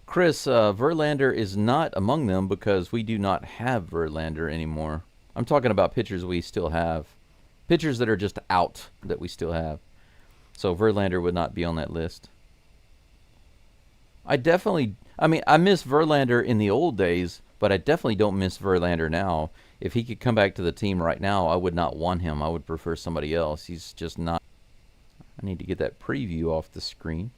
Speaker 1: Chris, Verlander is not among them because we do not have Verlander anymore. I'm talking about pitchers we still have. Pitchers that are just out that we still have. So Verlander would not be on that list. I miss Verlander in the old days, but I definitely don't miss Verlander now. If he could come back to the team right now, I would not want him. I would prefer somebody else. He's just not. I need to get that preview off the screen.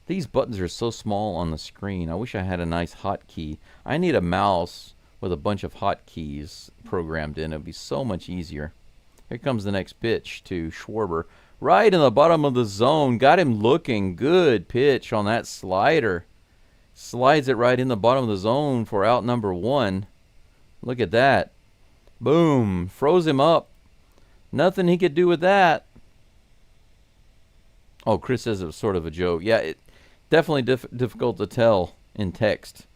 Speaker 1: These buttons are so small on the screen. I wish I had a nice hotkey. I need a mouse with a bunch of hotkeys programmed in. It would be so much easier. Here comes the next pitch to Schwarber. Right in the bottom of the zone. Got him looking. Good pitch on that slider. Slides it right in the bottom of the zone for out number 1. Look at that. Boom. Froze him up. Nothing he could do with that. Oh, Chris says it was sort of a joke. Yeah, it definitely difficult to tell in text.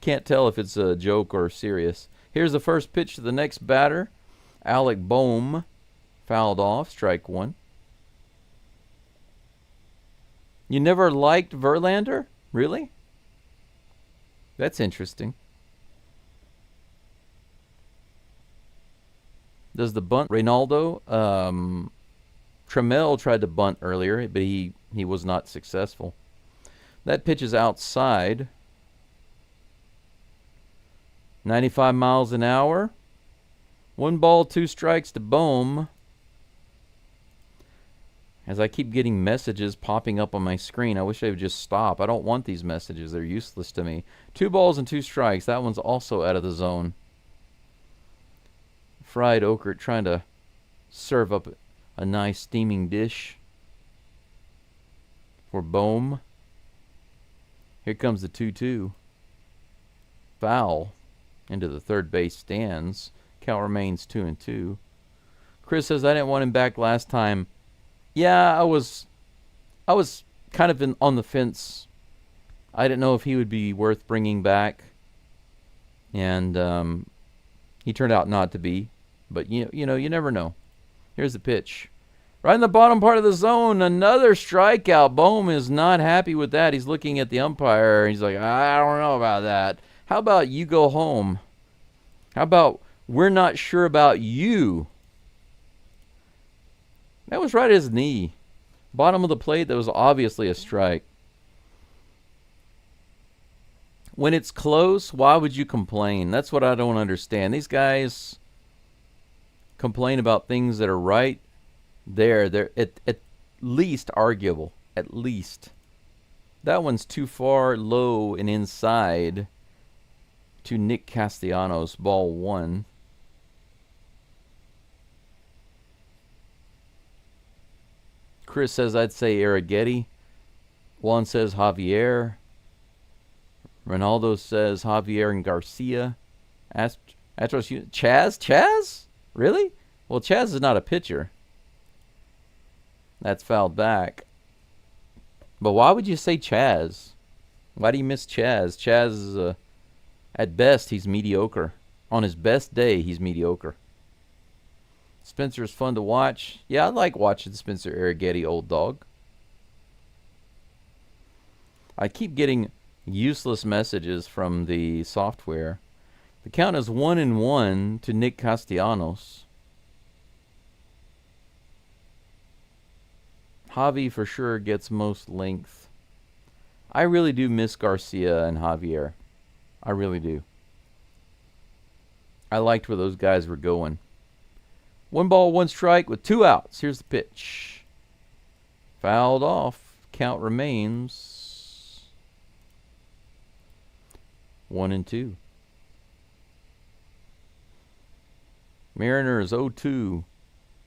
Speaker 1: Can't tell if it's a joke or serious. Here's the first pitch to the next batter. Alec Boehm fouled off. Strike 1. You never liked Verlander? Really? That's interesting. Does the bunt Reynaldo? Trammell tried to bunt earlier, but he was not successful. That pitch is outside. 95 miles an hour. 1 ball, 2 strikes to Boehm. As I keep getting messages popping up on my screen, I wish they would just stop. I don't want these messages. They're useless to me. 2 balls and 2 strikes. That one's also out of the zone. Fried Okert trying to serve up a nice steaming dish for Boehm. Here comes the 2-2. Foul into the third base stands. Count remains 2-2. Chris says, I didn't want him back last time. Yeah, I was kind of on the fence. I didn't know if he would be worth bringing back. And he turned out not to be. But, you never know. Here's the pitch. Right in the bottom part of the zone, another strikeout. Boehm is not happy with that. He's looking at the umpire. He's like, I don't know about that. How about you go home? How about we're not sure about you? That was right at his knee. Bottom of the plate, that was obviously a strike. When it's close, why would you complain? That's what I don't understand. These guys complain about things that are right there. They're at least arguable. At least. That one's too far low and inside to Nick Castellanos. Ball 1. Chris says I'd say Arrighetti. Juan says Javier. Ronaldo says Javier and Garcia. Astros. Chaz? Really? Well, Chaz is not a pitcher. That's fouled back. But why would you say Chaz? Why do you miss Chaz? Chaz is, at best, he's mediocre. On his best day, he's mediocre. Spencer's fun to watch. Yeah, I like watching Spencer Arrighetti, old dog. I keep getting useless messages from the software. The count is 1-1 to Nick Castellanos. Javi for sure gets most length. I really do miss Garcia and Javier. I really do. I liked where those guys were going. 1 ball, 1 strike with 2 outs. Here's the pitch. Fouled off. Count remains 1-2. Mariners 0-2 to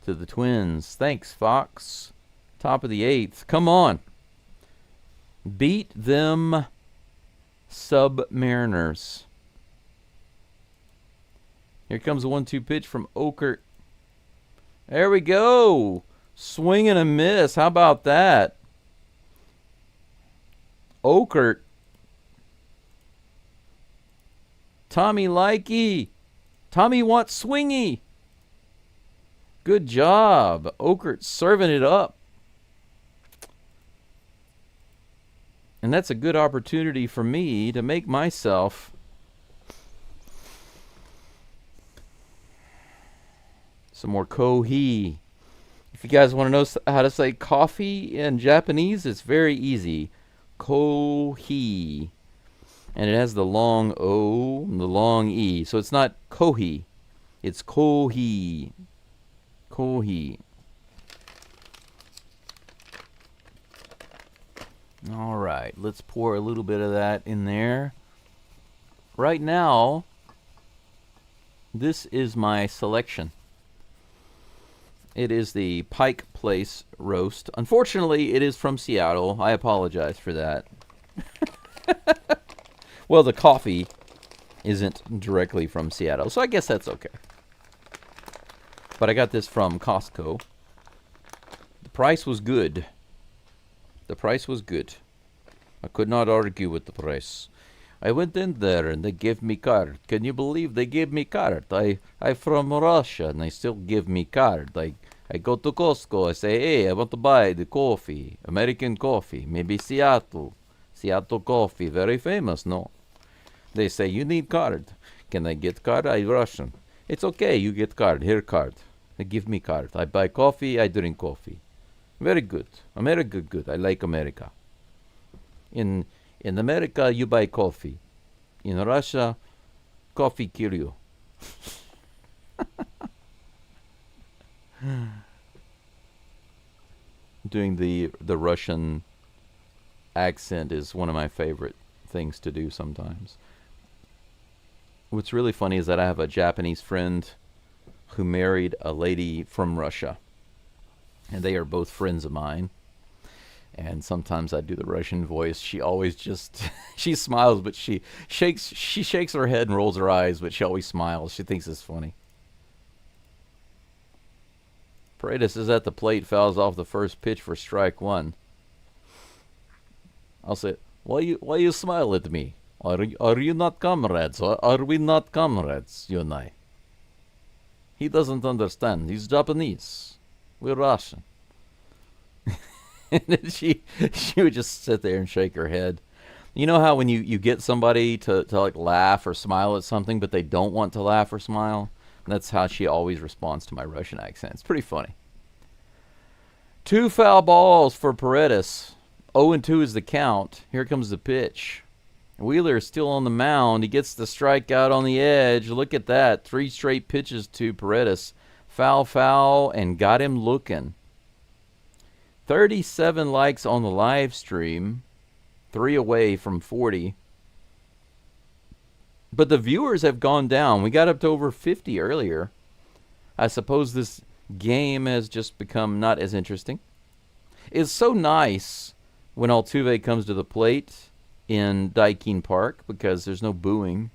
Speaker 1: the Twins. Thanks, Fox. Top of the 8th. Come on. Beat them, Submariners. Here comes a 1-2 pitch from Okert. There we go. Swing and a miss. How about that? Okert. Tommy Likey. Tommy wants swingy. Good job. Okert serving it up. And that's a good opportunity for me to make myself some more kohi. If you guys want to know how to say coffee in Japanese, it's very easy. Kohi. And it has the long O and the long E. So it's not kohi. It's kohi. Kohi. All right, let's pour a little bit of that in there. Right now, this is my selection. It is the Pike Place roast. Unfortunately, it is from Seattle. I apologize for that. Well, the coffee isn't directly from Seattle, so I guess that's okay. But I got this from Costco. The price was good. The price was good. I could not argue with the price. I went in there and they gave me card. Can you believe they gave me card? I from Russia and they still give me card. I go to Costco. I say, hey, I want to buy the coffee, American coffee, maybe Seattle coffee, very famous. No, they say you need card. Can I get card? I Russian. It's okay. You get card. Here card. They give me card. I buy coffee. I drink coffee. Very good. America good. I like America. In America, you buy coffee. In Russia, coffee kill you. Doing the Russian accent is one of my favorite things to do sometimes. What's really funny is that I have a Japanese friend who married a lady from Russia. And they are both friends of mine. And sometimes I do the Russian voice. She always just, she smiles, but she shakes her head and rolls her eyes, but she always smiles. She thinks it's funny. Paredes is at the plate, fouls off the first pitch for strike 1. I'll say, why you smile at me? Are you not comrades? Are we not comrades, you and I? He doesn't understand. He's Japanese. We're Russian. And then she would just sit there and shake her head. You know how when you get somebody to like laugh or smile at something, but they don't want to laugh or smile? That's how she always responds to my Russian accent. It's pretty funny. 2 foul balls for Paredes. 0-2 is the count. Here comes the pitch. Wheeler is still on the mound. He gets the strikeout on the edge. Look at that. 3 straight pitches to Paredes. Foul, and got him looking. 37 likes on the live stream. 3 away from 40. But the viewers have gone down. We got up to over 50 earlier. I suppose this game has just become not as interesting. It's so nice when Altuve comes to the plate in DAIKIN Park because there's no booing.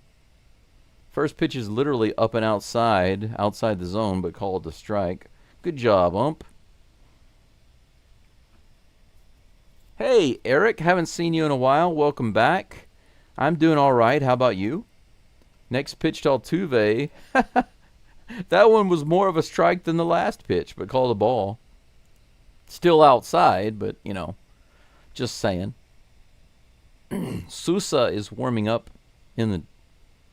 Speaker 1: First pitch is literally up and outside the zone, but called a strike. Good job, ump. Hey, Eric, haven't seen you in a while. Welcome back. I'm doing all right. How about you? Next pitch to Altuve. That one was more of a strike than the last pitch, but called a ball. Still outside, but, you know, just saying. Sousa is warming up in the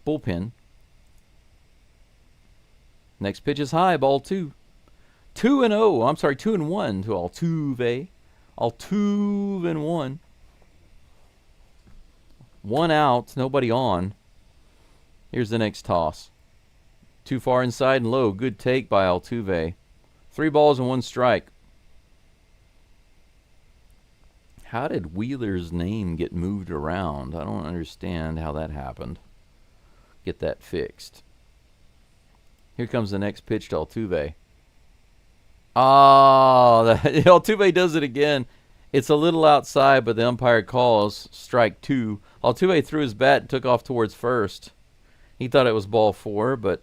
Speaker 1: bullpen. Next pitch is high, ball 2. 2-1 to Altuve. Altuve and 1. 1 out, nobody on. Here's the next toss. Too far inside and low. Good take by Altuve. 3 balls and 1 strike. How did Wheeler's name get moved around? I don't understand how that happened. Get that fixed. Here comes the next pitch to Altuve. Oh, Altuve does it again. It's a little outside, but the umpire calls strike 2. Altuve threw his bat and took off towards first. He thought it was ball 4, but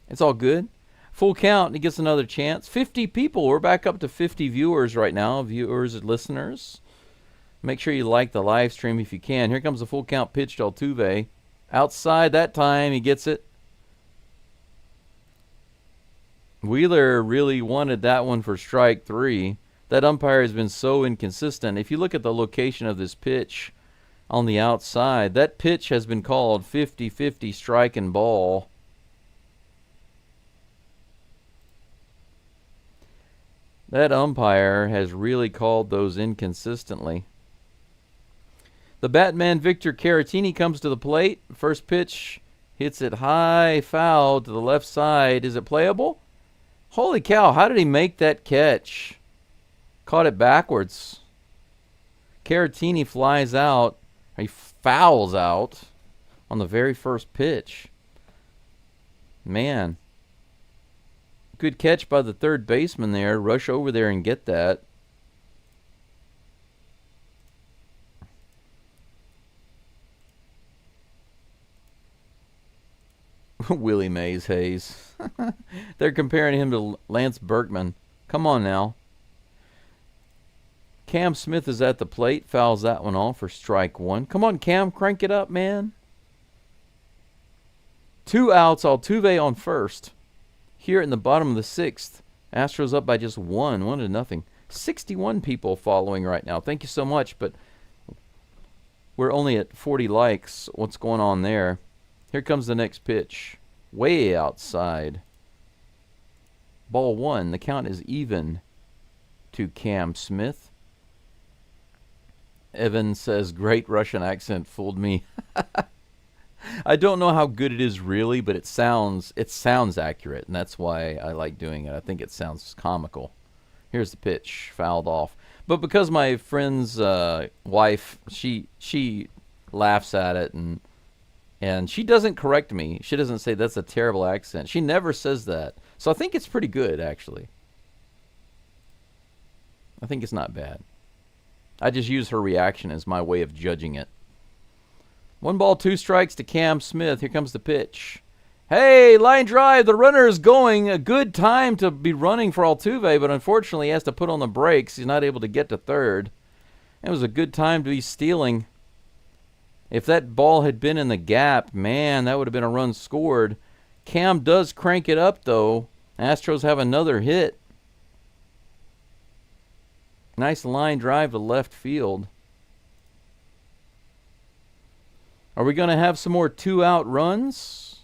Speaker 1: it's all good. Full count, and he gets another chance. 50 people. We're back up to 50 viewers right now, viewers and listeners. Make sure you like the live stream if you can. Here comes the full count pitch to Altuve. Outside that time, he gets it. Wheeler really wanted that one for strike 3. That umpire has been so inconsistent. If you look at the location of this pitch on the outside, that pitch has been called 50-50 strike and ball. That umpire has really called those inconsistently. The Batman Victor Caratini comes to the plate. First pitch hits it high, foul to the left side. Is it playable? Holy cow, how did he make that catch? Caught it backwards. Caratini flies out. He fouls out on the very first pitch. Man. Good catch by the third baseman there. Rush over there and get that. Willie Mays Hayes. They're comparing him to Lance Berkman. Come on now. Cam Smith is at the plate. Fouls that one off for strike 1. Come on, Cam. Crank it up, man. 2 outs. Altuve on first. Here in the bottom of the 6th. Astros up by just 1-0. 61 people following right now. Thank you so much, but we're only at 40 likes. What's going on there? Here comes the next pitch. Way outside. Ball 1. The count is even to Cam Smith. Evan says, great Russian accent fooled me. I don't know how good it is really, but it sounds accurate, and that's why I like doing it. I think it sounds comical. Here's the pitch, fouled off. But because my friend's wife, she laughs at it, and she doesn't correct me. She doesn't say that's a terrible accent. She never says that. So I think it's pretty good, actually. I think it's not bad. I just use her reaction as my way of judging it. 1 ball, 2 strikes to Cam Smith. Here comes the pitch. Hey, line drive. The runner is going. A good time to be running for Altuve, but unfortunately he has to put on the brakes. He's not able to get to third. It was a good time to be stealing. If that ball had been in the gap, man, that would have been a run scored. Cam does crank it up, though. Astros have another hit. Nice line drive to left field. Are we going to have some more 2-out runs?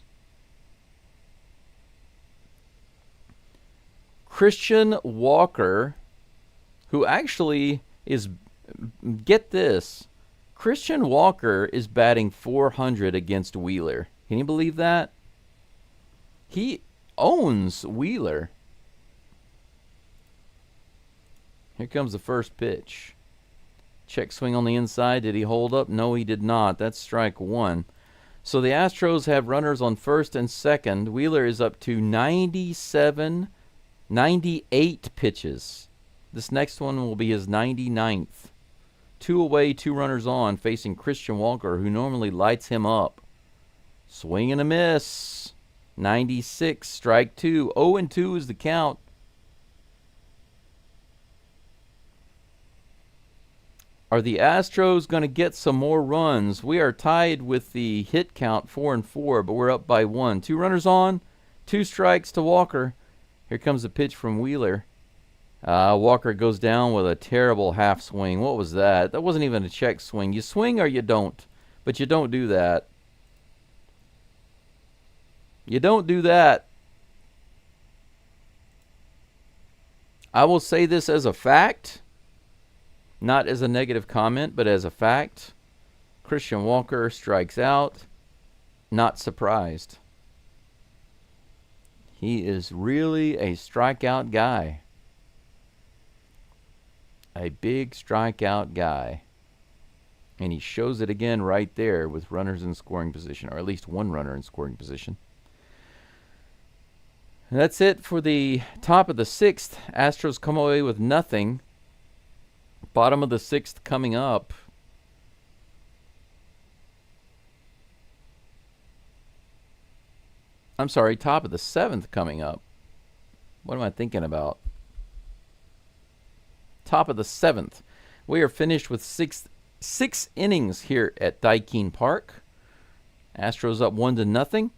Speaker 1: Christian Walker, who actually is, get this, Christian Walker is batting .400 against Wheeler. Can you believe that? He owns Wheeler. Here comes the first pitch. Check swing on the inside. Did he hold up? No, he did not. That's strike 1. So the Astros have runners on first and second. Wheeler is up to 98 pitches. This next one will be his 99th. 2 away, 2 runners on, facing Christian Walker, who normally lights him up. Swing and a miss. 96, strike 2. 0-2 is the count. Are the Astros going to get some more runs? We are tied with the hit count 4-4, but we're up by 1. 2 runners on, 2 strikes to Walker. Here comes the pitch from Wheeler. Walker goes down with a terrible half swing. What was that? That wasn't even a check swing. You swing or you don't, but you don't do that. You don't do that. I will say this as a fact. Not as a negative comment, but as a fact. Christian Walker strikes out. Not surprised. He is really a strikeout guy. A big strikeout guy. And he shows it again right there with runners in scoring position, or at least one runner in scoring position. And that's it for the top of the 6th. Astros come away with nothing. Bottom of the 6th coming up. I'm sorry, top of the 7th coming up. What am I thinking about? Top of the 7th. We are finished with six innings here at DAIKIN Park. Astros up 1-0.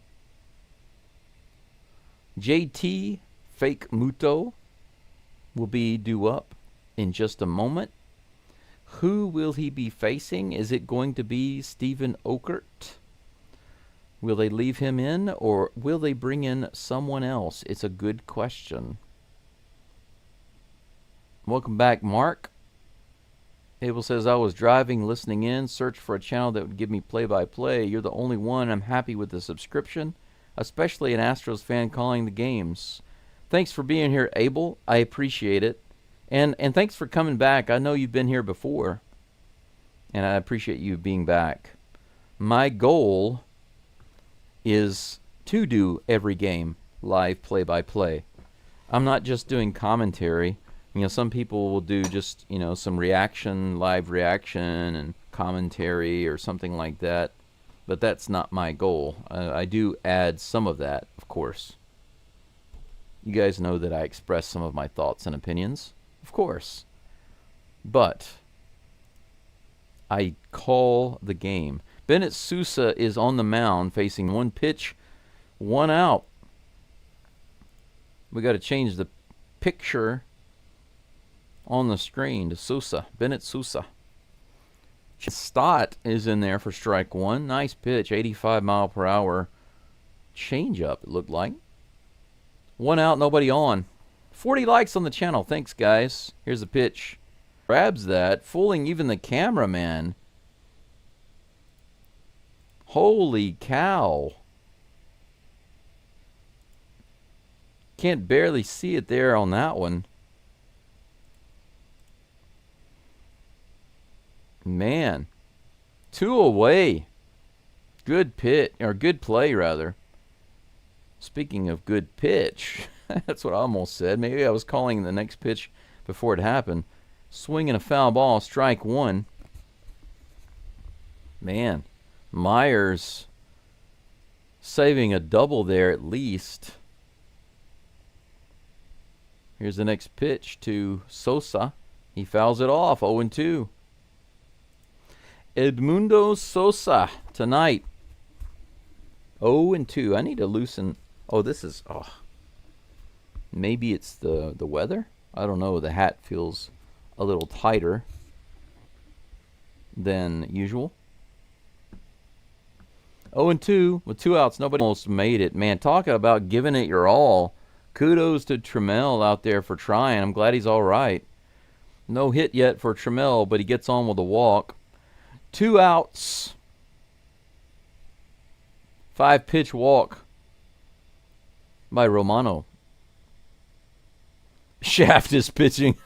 Speaker 1: JT Fake Muto will be due up in just a moment. Who will he be facing? Is it going to be Steven Okert? Will they leave him in, or will they bring in someone else? It's a good question. Welcome back, Mark. Abel says, I was driving, listening in, searched for a channel that would give me play-by-play. You're the only one. I'm happy with the subscription, especially an Astros fan calling the games. Thanks for being here, Abel. I appreciate it. And thanks for coming back. I know you've been here before, and I appreciate you being back. My goal is to do every game live play-by-play. I'm not just doing commentary. You know, some people will do just, you know, some reaction, live reaction and commentary or something like that. But that's not my goal. I do add some of that, of course. You guys know that I express some of my thoughts and opinions, of course. But I call the game. Bennett Sousa is on the mound facing 1 pitch, 1 out. We got to change the picture on the screen to Sousa. Bennett Sousa. Stott is in there for strike 1. Nice pitch, 85-mile-per-hour changeup, it looked like. 1 out, nobody on. 40 likes on the channel. Thanks, guys. Here's the pitch. Grabs that, fooling even the cameraman. Holy cow. Can't barely see it there on that one. Man. 2 away. Good pitch, or good play, rather. Speaking of good pitch, that's what I almost said. Maybe I was calling the next pitch before it happened. Swinging a foul ball, strike 1. Man. Myers saving a double there at least. Here's the next pitch to Sosa. He fouls it off, 0-2. Edmundo Sosa tonight. 0-2. I need to loosen. Oh, this is. Oh, maybe it's the weather. I don't know. The hat feels a little tighter than usual. 0-2 with 2 outs. Nobody almost made it. Man, talking about giving it your all. Kudos to Trammell out there for trying. I'm glad he's all right. No hit yet for Trammell, but he gets on with a walk. 2 outs. 5-pitch walk by Romano. Shaft is pitching.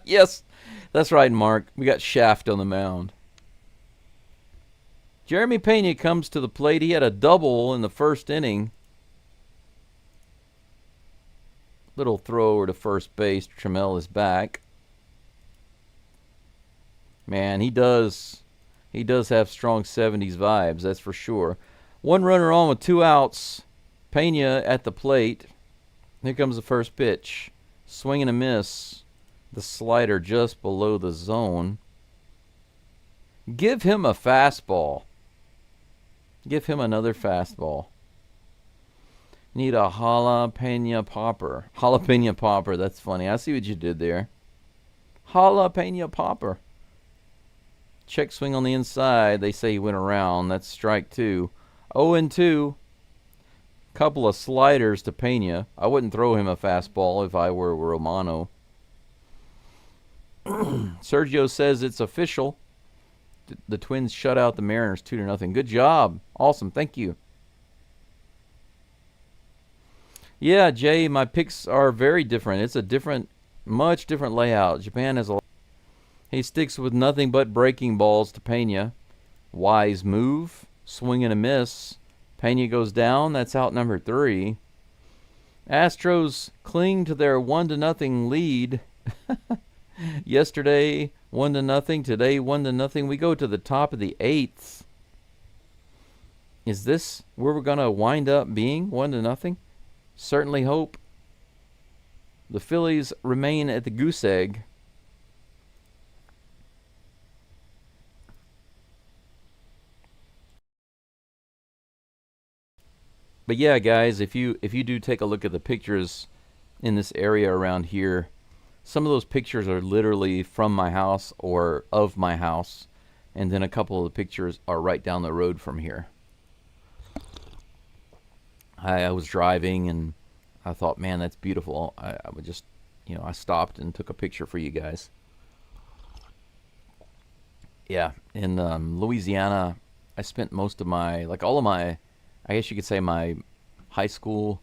Speaker 1: Yes, that's right, Mark. We got Shaft on the mound. Jeremy Pena comes to the plate. He had a double in the first inning. Little throw to first base. Trammell is back. Man, he does have strong 70s vibes, that's for sure. 1 runner on with 2 outs. Pena at the plate. Here comes the first pitch. Swing and a miss. The slider just below the zone. Give him a fastball. Give him another fastball. Need a jalapeno popper. Jalapeno popper, that's funny. I see what you did there. Jalapeno popper. Check swing on the inside. They say he went around. That's strike 2. 0-2. Couple of sliders to Pena. I wouldn't throw him a fastball if I were Romano. Sergio says it's official. The Twins shut out the Mariners 2-0. Good job. Awesome. Thank you. Yeah, Jay, my picks are very different. It's a much different layout. Japan has a lot. He sticks with nothing but breaking balls to Pena. Wise move. Swing and a miss. Pena goes down. That's out number 3. Astros cling to their 1-0 lead. Yesterday, 1-0. Today, 1-0. We go to the top of the 8th. Is this where we're going to wind up being? 1-0? Certainly hope. The Phillies remain at the goose egg. But yeah, guys, if you do take a look at the pictures in this area around here, some of those pictures are literally from my house or of my house, and then a couple of the pictures are right down the road from here. I was driving and I thought, man, that's beautiful. I would just, I stopped and took a picture for you guys. Yeah, in Louisiana, I spent most of my, all of my, I guess you could say my high school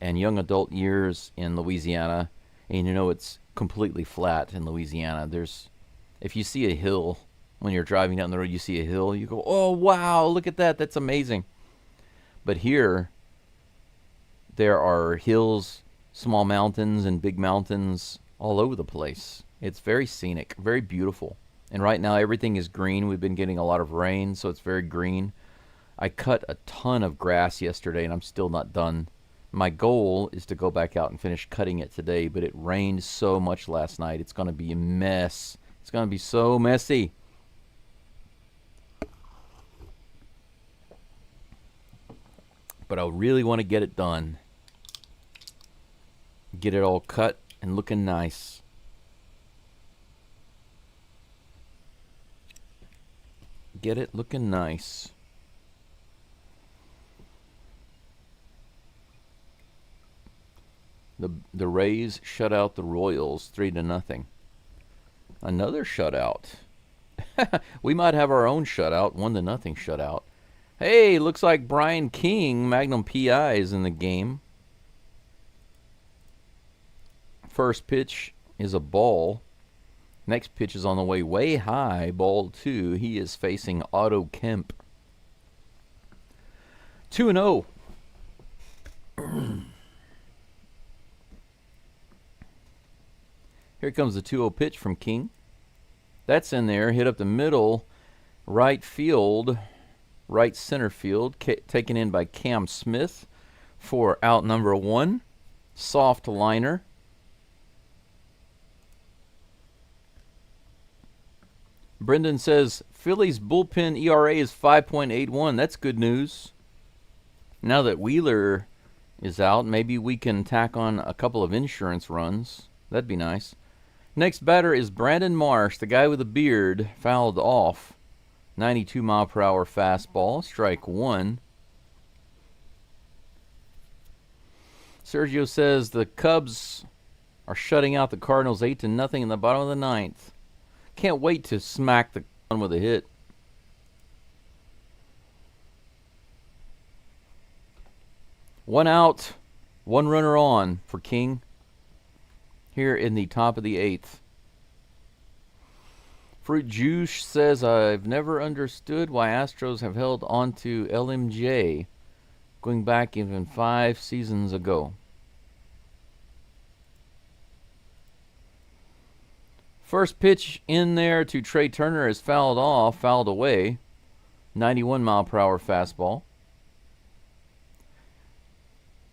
Speaker 1: and young adult years in Louisiana. And it's completely flat in Louisiana. If you see a hill, when you're driving down the road, you see a hill, you go, oh, wow, look at that. That's amazing. But here, there are hills, small mountains, and big mountains all over the place. It's very scenic, very beautiful. And right now, everything is green. We've been getting a lot of rain, so it's very green. I cut a ton of grass yesterday, and I'm still not done. My goal is to go back out and finish cutting it today, but it rained so much last night. It's going to be a mess. It's going to be so messy. But I really want to get it done. Get it all cut and looking nice. Get it looking nice. The Rays shut out the Royals 3-0. Another shutout. We might have our own shutout, 1-0 shutout. Hey, looks like Brian King, Magnum PI, is in the game. First pitch is a ball. Next pitch is on the way high, ball 2. He is facing Otto Kemp. 2-0. Here comes the 2-0 pitch from King. That's in there. Hit up the middle. Right field. Right center field. Taken in by Cam Smith for out number 1. Soft liner. Brendan says, Phillies bullpen ERA is 5.81. That's good news. Now that Wheeler is out, maybe we can tack on a couple of insurance runs. That'd be nice. Next batter is Brandon Marsh, the guy with the beard, fouled off. 92-mile-per-hour fastball, strike 1. Sergio says the Cubs are shutting out the Cardinals 8-0 in the bottom of the 9th. Can't wait to smack the one with a hit. One out, one runner on for King. Here in the top of the 8th. Fruit Juice says, I've never understood why Astros have held on to LMJ going back even 5 seasons ago. First pitch in there to Trey Turner is fouled off, fouled away. 91-mile-per-hour fastball.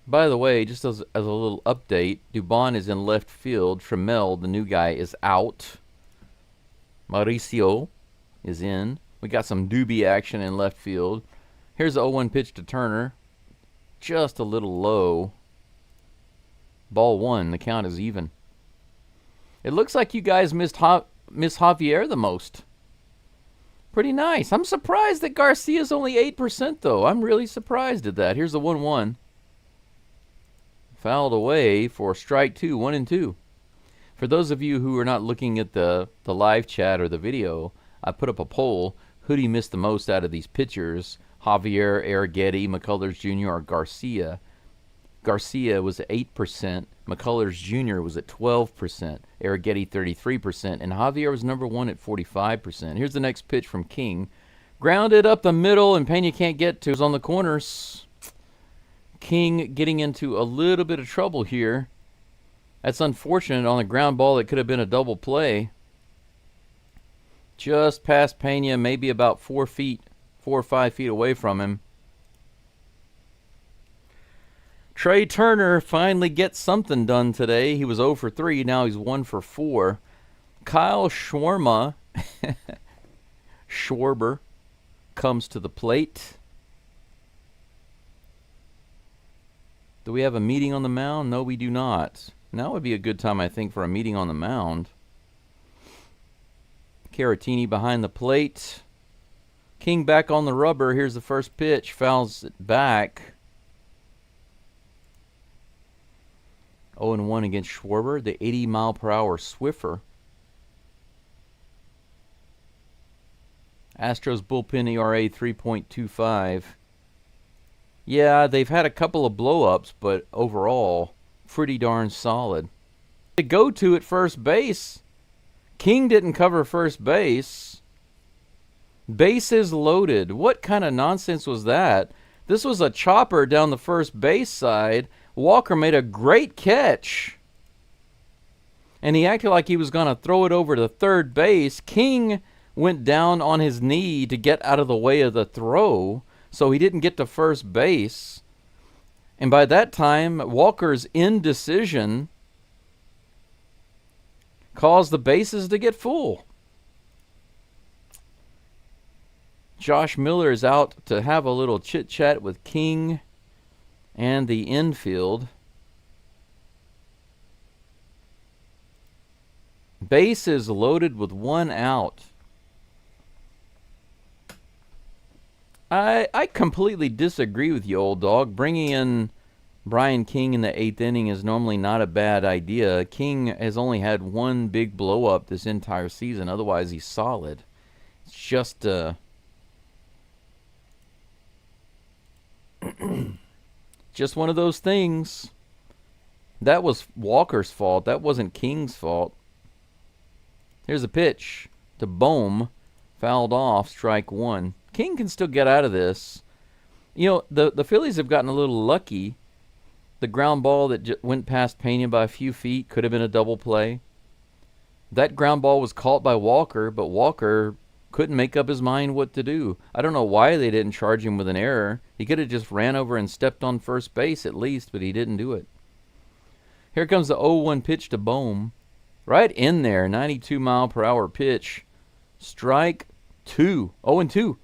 Speaker 1: By the way, just as a little update, Dubon is in left field. Trammell, the new guy, is out. Mauricio is in. We got some doobie action in left field. Here's the 0-1 pitch to Turner. Just a little low. Ball 1. The count is even. It looks like you guys miss Javier the most. Pretty nice. I'm surprised that Garcia's only 8%, though. I'm really surprised at that. Here's the 1-1. Fouled away for strike 2, 1-2. For those of you who are not looking at the live chat or the video, I put up a poll. Who do you miss the most out of these pitchers? Javier, Arrighetti, McCullers Jr., or Garcia? Garcia was at 8%. McCullers Jr. was at 12%. Arrighetti 33%. And Javier was number one at 45%. Here's the next pitch from King. Grounded up the middle, and Pena can't get to. It was on the corners. King getting into a little bit of trouble here. That's unfortunate on a ground ball that could have been a double play. Just past Pena, maybe about 4 or 5 feet away from him. Trey Turner finally gets something done today. He was 0 for 3. Now he's 1 for 4. Kyle Schwarber comes to the plate. Do we have a meeting on the mound? No, we do not. Now would be a good time, I think, for a meeting on the mound. Caratini behind the plate. King back on the rubber. Here's the first pitch. Fouls it back. 0-1 against Schwarber, the 80-mile-per-hour Swiffer. Astros bullpen ERA 3.25. Yeah, they've had a couple of blow-ups, but overall, pretty darn solid. To go to at first base. King didn't cover first base. Bases loaded. What kind of nonsense was that? This was a chopper down the first base side. Walker made a great catch. And he acted like he was going to throw it over to third base. King went down on his knee to get out of the way of the throw, so he didn't get to first base. And by that time, Walker's indecision caused the bases to get full. Josh Miller is out to have a little chit-chat with King and the infield. Bases loaded with 1 out. I completely disagree with you, old dog. Bringing in Brian King in the 8th inning is normally not a bad idea. King has only had 1 big blow-up this entire season. Otherwise, he's solid. It's just just one of those things. That was Walker's fault. That wasn't King's fault. Here's a pitch to Bohm. Fouled off, strike 1. King can still get out of this. You know, the Phillies have gotten a little lucky. The ground ball that went past Pena by a few feet could have been a double play. That ground ball was caught by Walker, but Walker couldn't make up his mind what to do. I don't know why they didn't charge him with an error. He could have just ran over and stepped on first base at least, but he didn't do it. Here comes the 0-1 pitch to Bohm. Right in there, 92-mile-per-hour pitch. Strike 2. 0-2.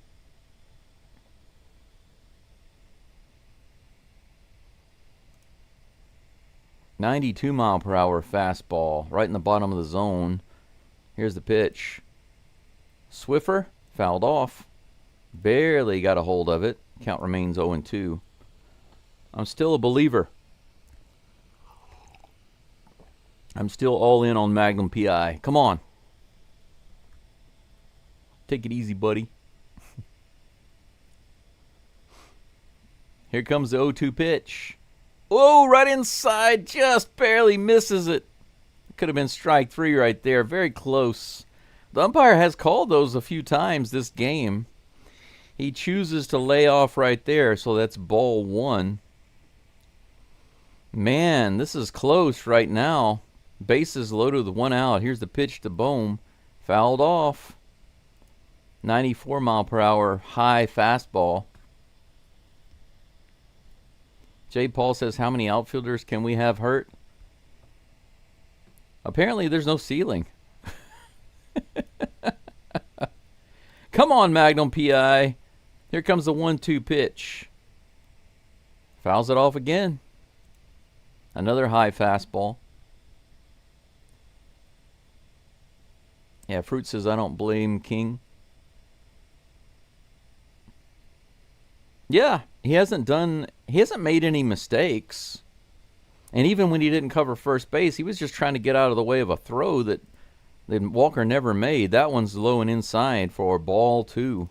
Speaker 1: $92-mile-per-hour fastball right in the bottom of the zone. Here's the pitch. Swiffer fouled off. Barely got a hold of it. Count remains 0-2. I'm still a believer. I'm still all in on Magnum PI. Come on. Take it easy, buddy. Here comes the 0-2 pitch. Oh, right inside. Just barely misses it. Could have been strike 3 right there. Very close. The umpire has called those a few times this game. He chooses to lay off right there, so that's ball 1. Man, this is close right now. Bases loaded with 1 out. Here's the pitch to Bohm. Fouled off. 94-mile-per-hour high fastball. Jay Paul says, how many outfielders can we have hurt? Apparently, there's no ceiling. Come on, Magnum PI. Here comes the 1-2 pitch. Fouls it off again. Another high fastball. Yeah, Fruit says, I don't blame King. Yeah, he hasn't made any mistakes. And even when he didn't cover first base, he was just trying to get out of the way of a throw that Walker never made. That one's low and inside for ball 2.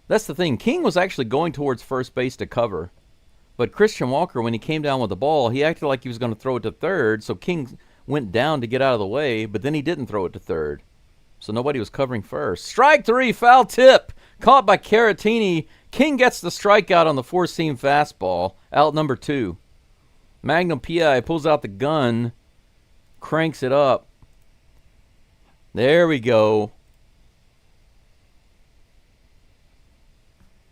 Speaker 1: That's the thing. King was actually going towards first base to cover. But Christian Walker, when he came down with the ball, he acted like he was going to throw it to third. So King went down to get out of the way, but then he didn't throw it to third. So nobody was covering first. Strike 3, foul tip. Caught by Caratini. King gets the strikeout on the four-seam fastball. Out number 2. Magnum P.I. pulls out the gun. Cranks it up. There we go.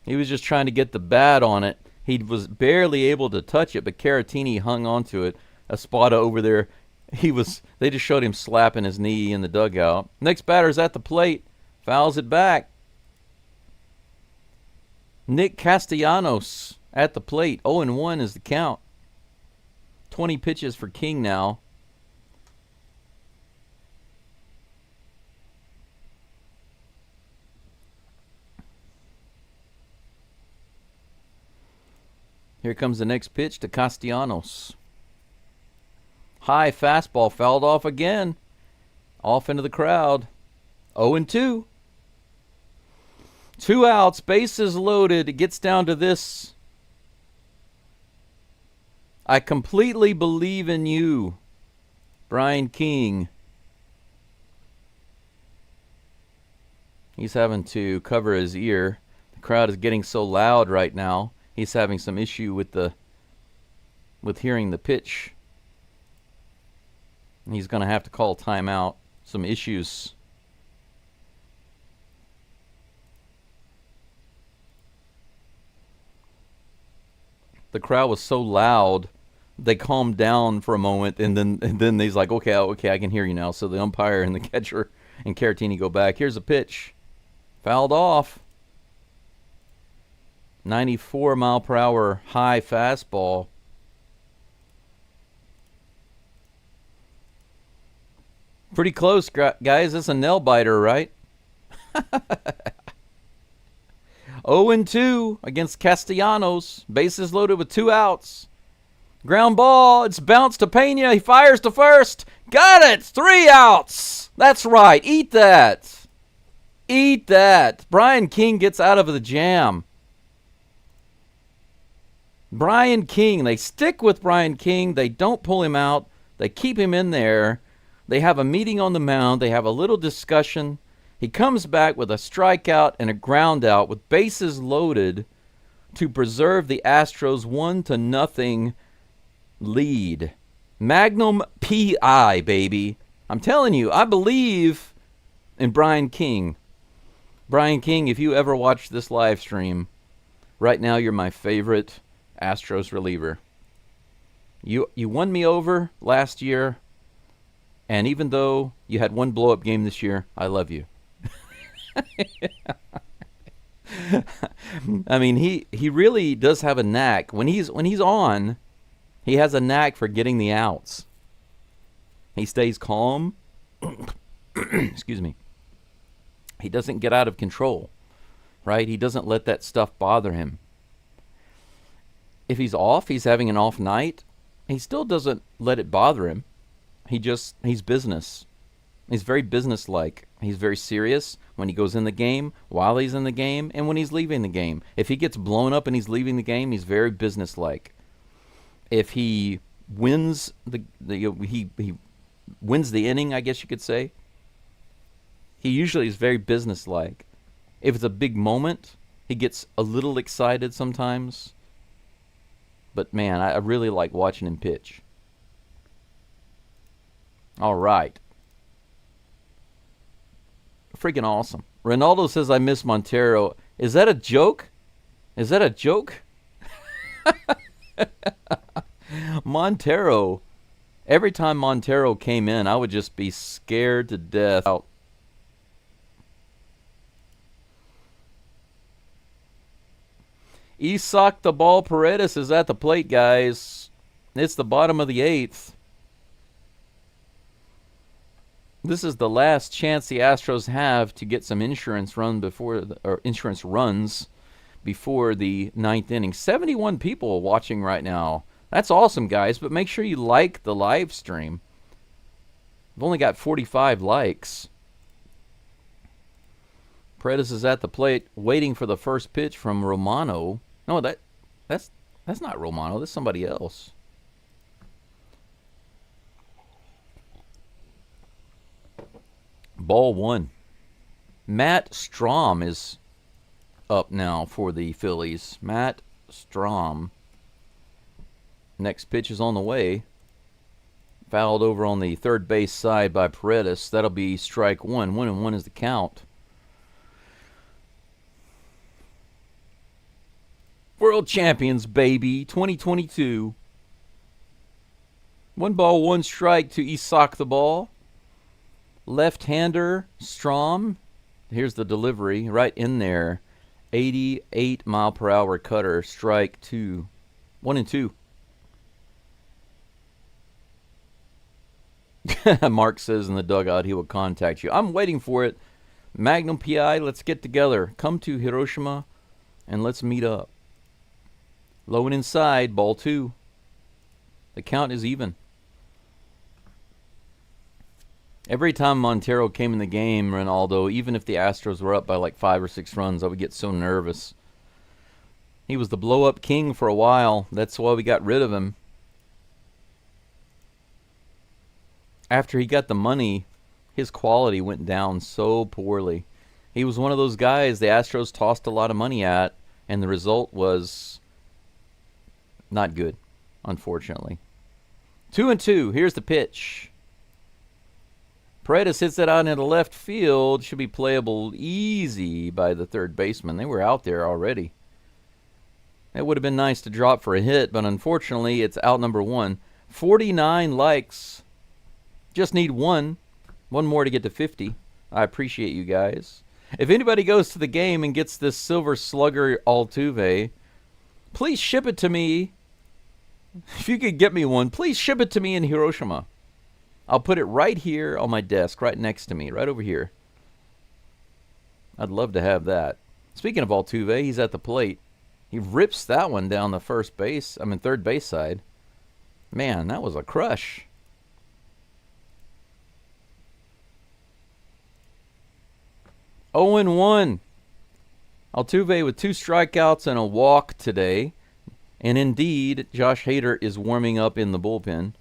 Speaker 1: He was just trying to get the bat on it. He was barely able to touch it, but Caratini hung onto it. Espada over there, they just showed him slapping his knee in the dugout. Next batter's at the plate. Fouls it back. Nick Castellanos at the plate. 0-1 is the count. 20 pitches for King now. Here comes the next pitch to Castellanos. High fastball fouled off again. Off into the crowd. 0-2. 2 outs, bases loaded. It gets down to this. I completely believe in you, Brian King. He's having to cover his ear. The crowd is getting so loud right now. He's having some issue with hearing the pitch. He's going to have to call timeout. Some issues. The crowd was so loud, they calmed down for a moment, and then he's like, okay, I can hear you now. So the umpire and the catcher and Caratini go back. Here's a pitch. Fouled off. 94-mile-per-hour high fastball. Pretty close, guys. It's a nail-biter, right? 0-2 against Castellanos. Bases loaded with 2 outs. Ground ball. It's bounced to Pena. He fires to first. Got it. 3 outs. That's right. Eat that. Eat that. Brian King gets out of the jam. Brian King. They stick with Brian King. They don't pull him out. They keep him in there. They have a meeting on the mound. They have a little discussion. He comes back with a strikeout and a ground out with bases loaded to preserve the Astros 1-0 lead. Magnum P.I., baby. I'm telling you, I believe in Brian King. Brian King, if you ever watch this live stream, right now you're my favorite Astros reliever. You won me over last year, and even though you had one blow-up game this year, I love you. I mean, he really does have a knack. When he's on, he has a knack for getting the outs. He stays calm. Excuse me. He doesn't get out of control, right? He doesn't let that stuff bother him. If he's off, he's having an off night, he still doesn't let it bother him. He's business. He's very businesslike. He's very serious when he goes in the game, while he's in the game, and when he's leaving the game. If he gets blown up and he's leaving the game, he's very businesslike. If he wins he wins the inning, I guess you could say, he usually is very businesslike. If it's a big moment, he gets a little excited sometimes. But man, I really like watching him pitch. All right. Freaking awesome. Ronaldo says, I miss Montero. Is that a joke? Is that a joke? Montero. Every time Montero came in, I would just be scared to death. Isak the Ball Paredes is at the plate, guys. It's the bottom of the 8th. This is the last chance the Astros have to get some insurance runs before the 9th inning. 71 people watching right now. That's awesome, guys, but make sure you like the live stream. I've only got 45 likes. Paredes is at the plate waiting for the first pitch from Romano. No, that's not Romano. That's somebody else. Ball one. Matt Strom is up now for the Phillies. Matt Strom. Next pitch is on the way. Fouled over on the third base side by Paredes. That'll be strike one. 1-1 is the count. World champions, baby. 2022. 1 ball, 1 strike to Isak the ball. Left-hander, Strom. Here's the delivery right in there. 88 mile per hour cutter, strike 2. 1-2. Mark says in the dugout he will contact you. I'm waiting for it. Magnum PI, let's get together. Come to Hiroshima and let's meet up. Low and inside, ball 2. The count is even. Every time Montero came in the game, Ronaldo, even if the Astros were up by like 5 or 6 runs, I would get so nervous. He was the blow-up king for a while. That's why we got rid of him. After he got the money, his quality went down so poorly. He was one of those guys the Astros tossed a lot of money at, and the result was not good, unfortunately. 2-2. Here's the pitch. Paredes hits it out into left field. Should be playable easy by the third baseman. They were out there already. It would have been nice to drop for a hit, but unfortunately, it's out number 1. 49 likes. Just need one more to get to 50. I appreciate you guys. If anybody goes to the game and gets this Silver Slugger Altuve, please ship it to me. If you could get me one, please ship it to me in Hiroshima. I'll put it right here on my desk, right next to me, right over here. I'd love to have that. Speaking of Altuve, he's at the plate. He rips that one down the third base side. Man, that was a crush. Oh and 1. Altuve with 2 strikeouts and a walk today. And indeed, Josh Hader is warming up in the bullpen.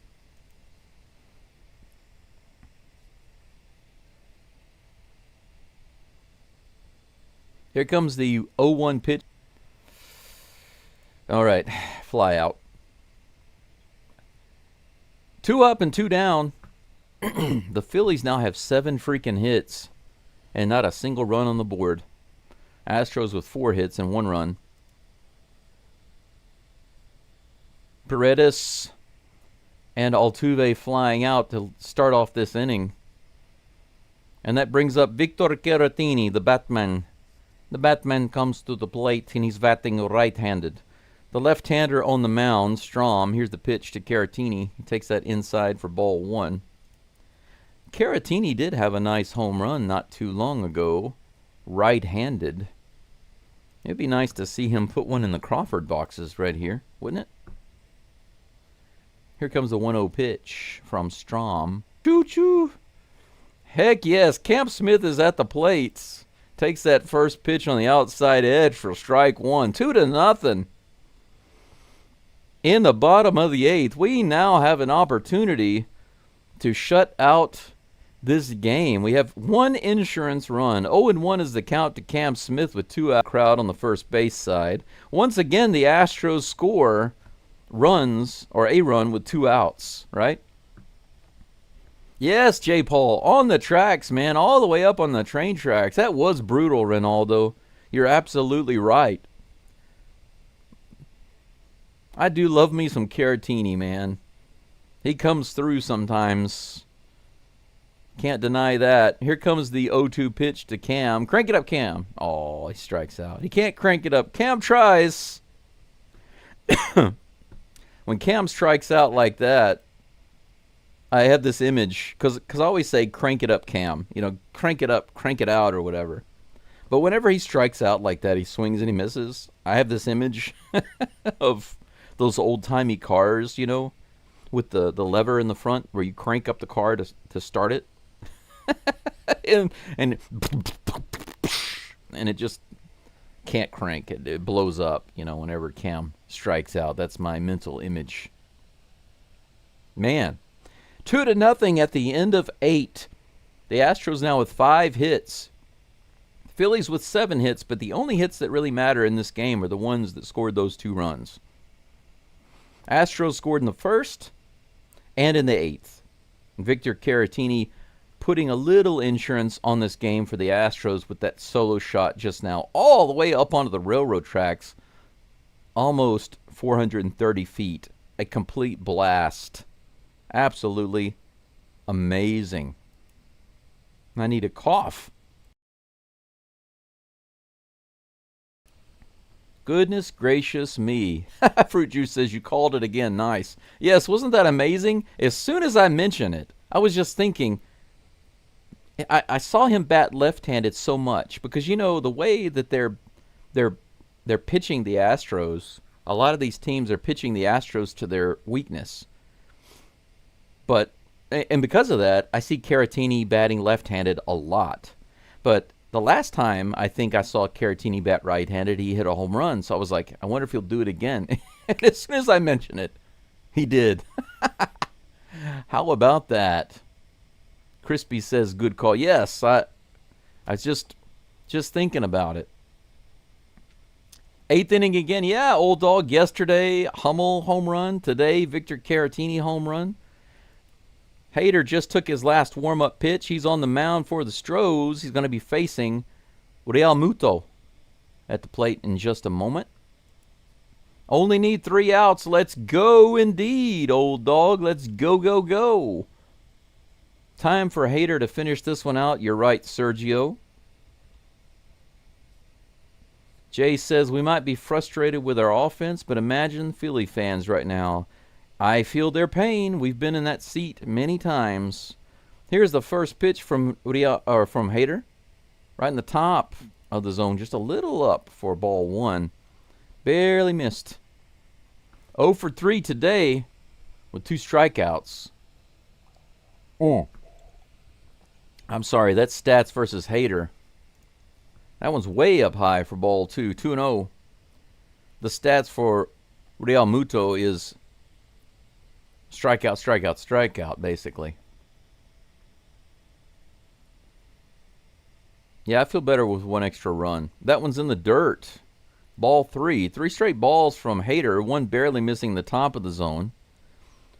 Speaker 1: Here comes the 0-1 pitch. All right, fly out. 2 up and 2 down. The Phillies now have 7 freaking hits and not a single run on the board. Astros with 4 hits and 1 run. Paredes and Altuve flying out to start off this inning. And that brings up Victor Caratini, the Batman. The Batman comes to the plate and he's batting right-handed. The left-hander on the mound, Strom. Here's the pitch to Caratini. He takes that inside for ball 1. Caratini did have a nice home run not too long ago. Right-handed. It'd be nice to see him put one in the Crawford boxes right here, wouldn't it? Here comes the 1-0 pitch from Strom. Choo-choo! Heck yes, Cam Smith is at the plates. Takes that first pitch on the outside edge for strike 1. 2-0. In the bottom of the 8th, we now have an opportunity to shut out this game. We have 1 insurance run. 0-1 is the count to Cam Smith with 2 out. Crowd on the first base side. Once again, the Astros score runs, or a run with 2 outs, right? Yes, J. Paul, on the tracks, man, all the way up on the train tracks. That was brutal, Ronaldo. You're absolutely right. I do love me some Caratini, man. He comes through sometimes. Can't deny that. Here comes the 0-2 pitch to Cam. Crank it up, Cam. Oh, he strikes out. He can't crank it up. Cam tries. When Cam strikes out like that, I have this image, because I always say crank it up, Cam. You know, crank it up, crank it out, or whatever. But whenever he strikes out like that, he swings and he misses. I have this image of those old-timey cars, you know, with the lever in the front where you crank up the car to start it. and it just can't crank. It blows up, you know, whenever Cam strikes out. That's my mental image. Man, 2-0 at the end of 8. The Astros now with 5 hits. Phillies with 7 hits, but the only hits that really matter in this game are the ones that scored those 2 runs. Astros scored in the first and in the 8th. Victor Caratini putting a little insurance on this game for the Astros with that solo shot just now, all the way up onto the railroad tracks, almost 430 feet. A complete blast. Absolutely amazing. I need a cough. Goodness gracious me. Fruit Juice says you called it again. Nice. Yes, wasn't that amazing? As soon as I mention it, I was just thinking, I saw him bat left-handed so much because, you know, the way that they're pitching the Astros, a lot of these teams are pitching the Astros to their weakness. And because of that, I see Caratini batting left-handed a lot. But the last time I think I saw Caratini bat right-handed, he hit a home run. So I was like, I wonder if he'll do it again. And as soon as I mention it, he did. How about that? Crispy says, good call. Yes, I was just thinking about it. 8th inning again. Yeah, old dog. Yesterday, Hummel home run. Today, Victor Caratini home run. Hader just took his last warm-up pitch. He's on the mound for the Astros. He's going to be facing Real Muto at the plate in just a moment. Only need 3 outs. Let's go indeed, old dog. Let's go, go, go. Time for Hader to finish this one out. You're right, Sergio. Jay says we might be frustrated with our offense, but imagine Philly fans right now. I feel their pain. We've been in that seat many times. Here's the first pitch from Hader, right in the top of the zone, just a little up for ball 1. Barely missed. 0 for 3 today with 2 strikeouts. I'm sorry, that's stats versus Hader. That one's way up high for ball 2, 2-0. The stats for Real Muto is strikeout, strikeout, strikeout, basically. Yeah, I feel better with 1 extra run. That one's in the dirt. Ball 3. 3 straight balls from Hader, 1 barely missing the top of the zone.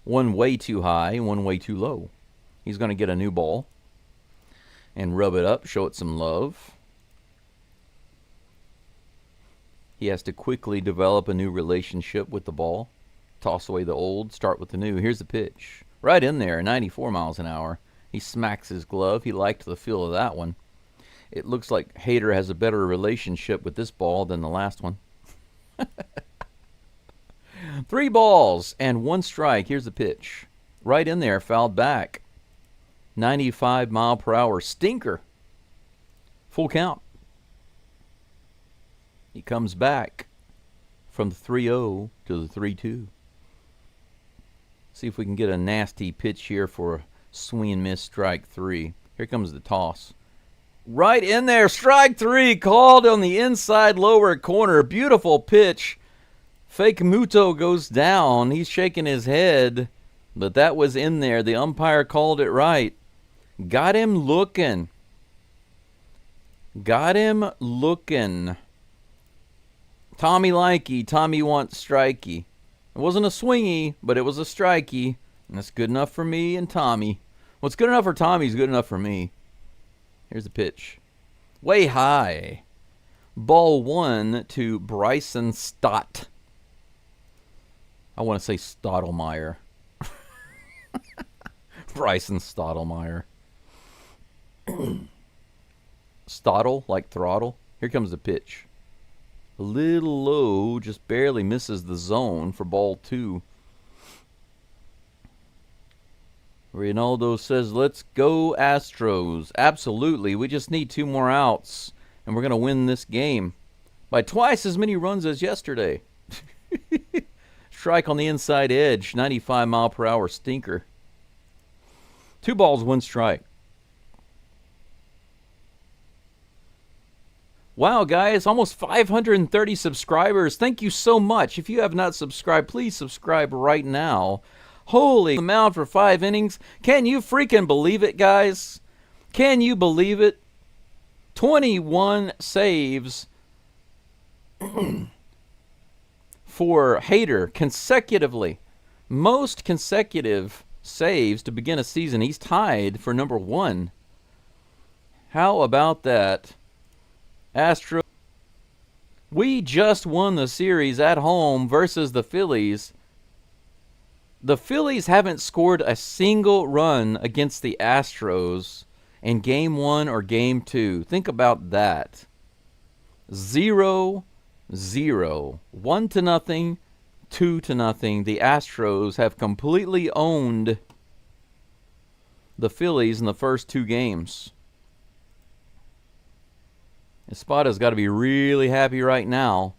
Speaker 1: 1 way too high, 1 way too low. He's going to get a new ball and rub it up, show it some love. He has to quickly develop a new relationship with the ball. Toss away the old, start with the new. Here's the pitch. Right in there, 94 miles an hour. He smacks his glove. He liked the feel of that one. It looks like Hader has a better relationship with this ball than the last one. 3 balls and 1 strike. Here's the pitch. Right in there, fouled back. 95 mile per hour stinker. Full count. He comes back from the 3-0 to the 3-2. See if we can get a nasty pitch here for a swing and miss, strike 3. Here comes the toss. Right in there, strike 3, called on the inside lower corner. Beautiful pitch. Fake Muto goes down. He's shaking his head, but that was in there. The umpire called it right. Got him looking. Got him looking. Tommy likey, Tommy wants strikey. It wasn't a swingy, but it was a strikey. And that's good enough for me and Tommy. What's good enough for Tommy is good enough for me. Here's the pitch. Way high. Ball 1 to Bryson Stott. I want to say Stottlemyre. Bryson Stottlemyre. Stottle, like throttle. Here comes the pitch. A little low, just barely misses the zone for ball 2. Ronaldo says, let's go Astros. Absolutely. We just need 2 more outs, and we're going to win this game by twice as many runs as yesterday. Strike on the inside edge. 95-mile-per-hour stinker. 2 balls, 1 strike. Wow, guys, almost 530 subscribers. Thank you so much. If you have not subscribed, please subscribe right now. Holy mound for 5 innings. Can you freaking believe it, guys? Can you believe it? 21 saves for Hader consecutively. Most consecutive saves to begin a season. He's tied for number 1. How about that? Astros. We just won the series at home versus the Phillies. The Phillies haven't scored a single run against the Astros in Game 1 or Game 2. Think about that. 0-0. 1-0. 2-0. The Astros have completely owned the Phillies in the first 2 games. Espada's got to be really happy right now.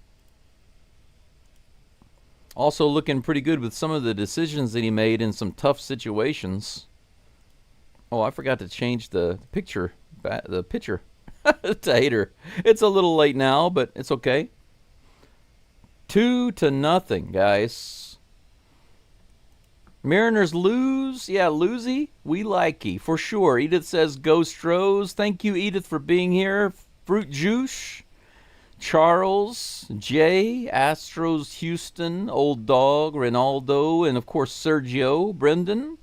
Speaker 1: Also looking pretty good with some of the decisions that he made in some tough situations. Oh, I forgot to change the pitcher to Hader. It's a little late now, but it's okay. 2-0, guys. Mariners lose. Yeah, losey. We likey, for sure. Edith says, go Astros. Thank you, Edith, for being here. Fruit Juice. Charles, Jay, Astros, Houston, Old Dog, Ronaldo, and of course Sergio, Brendan.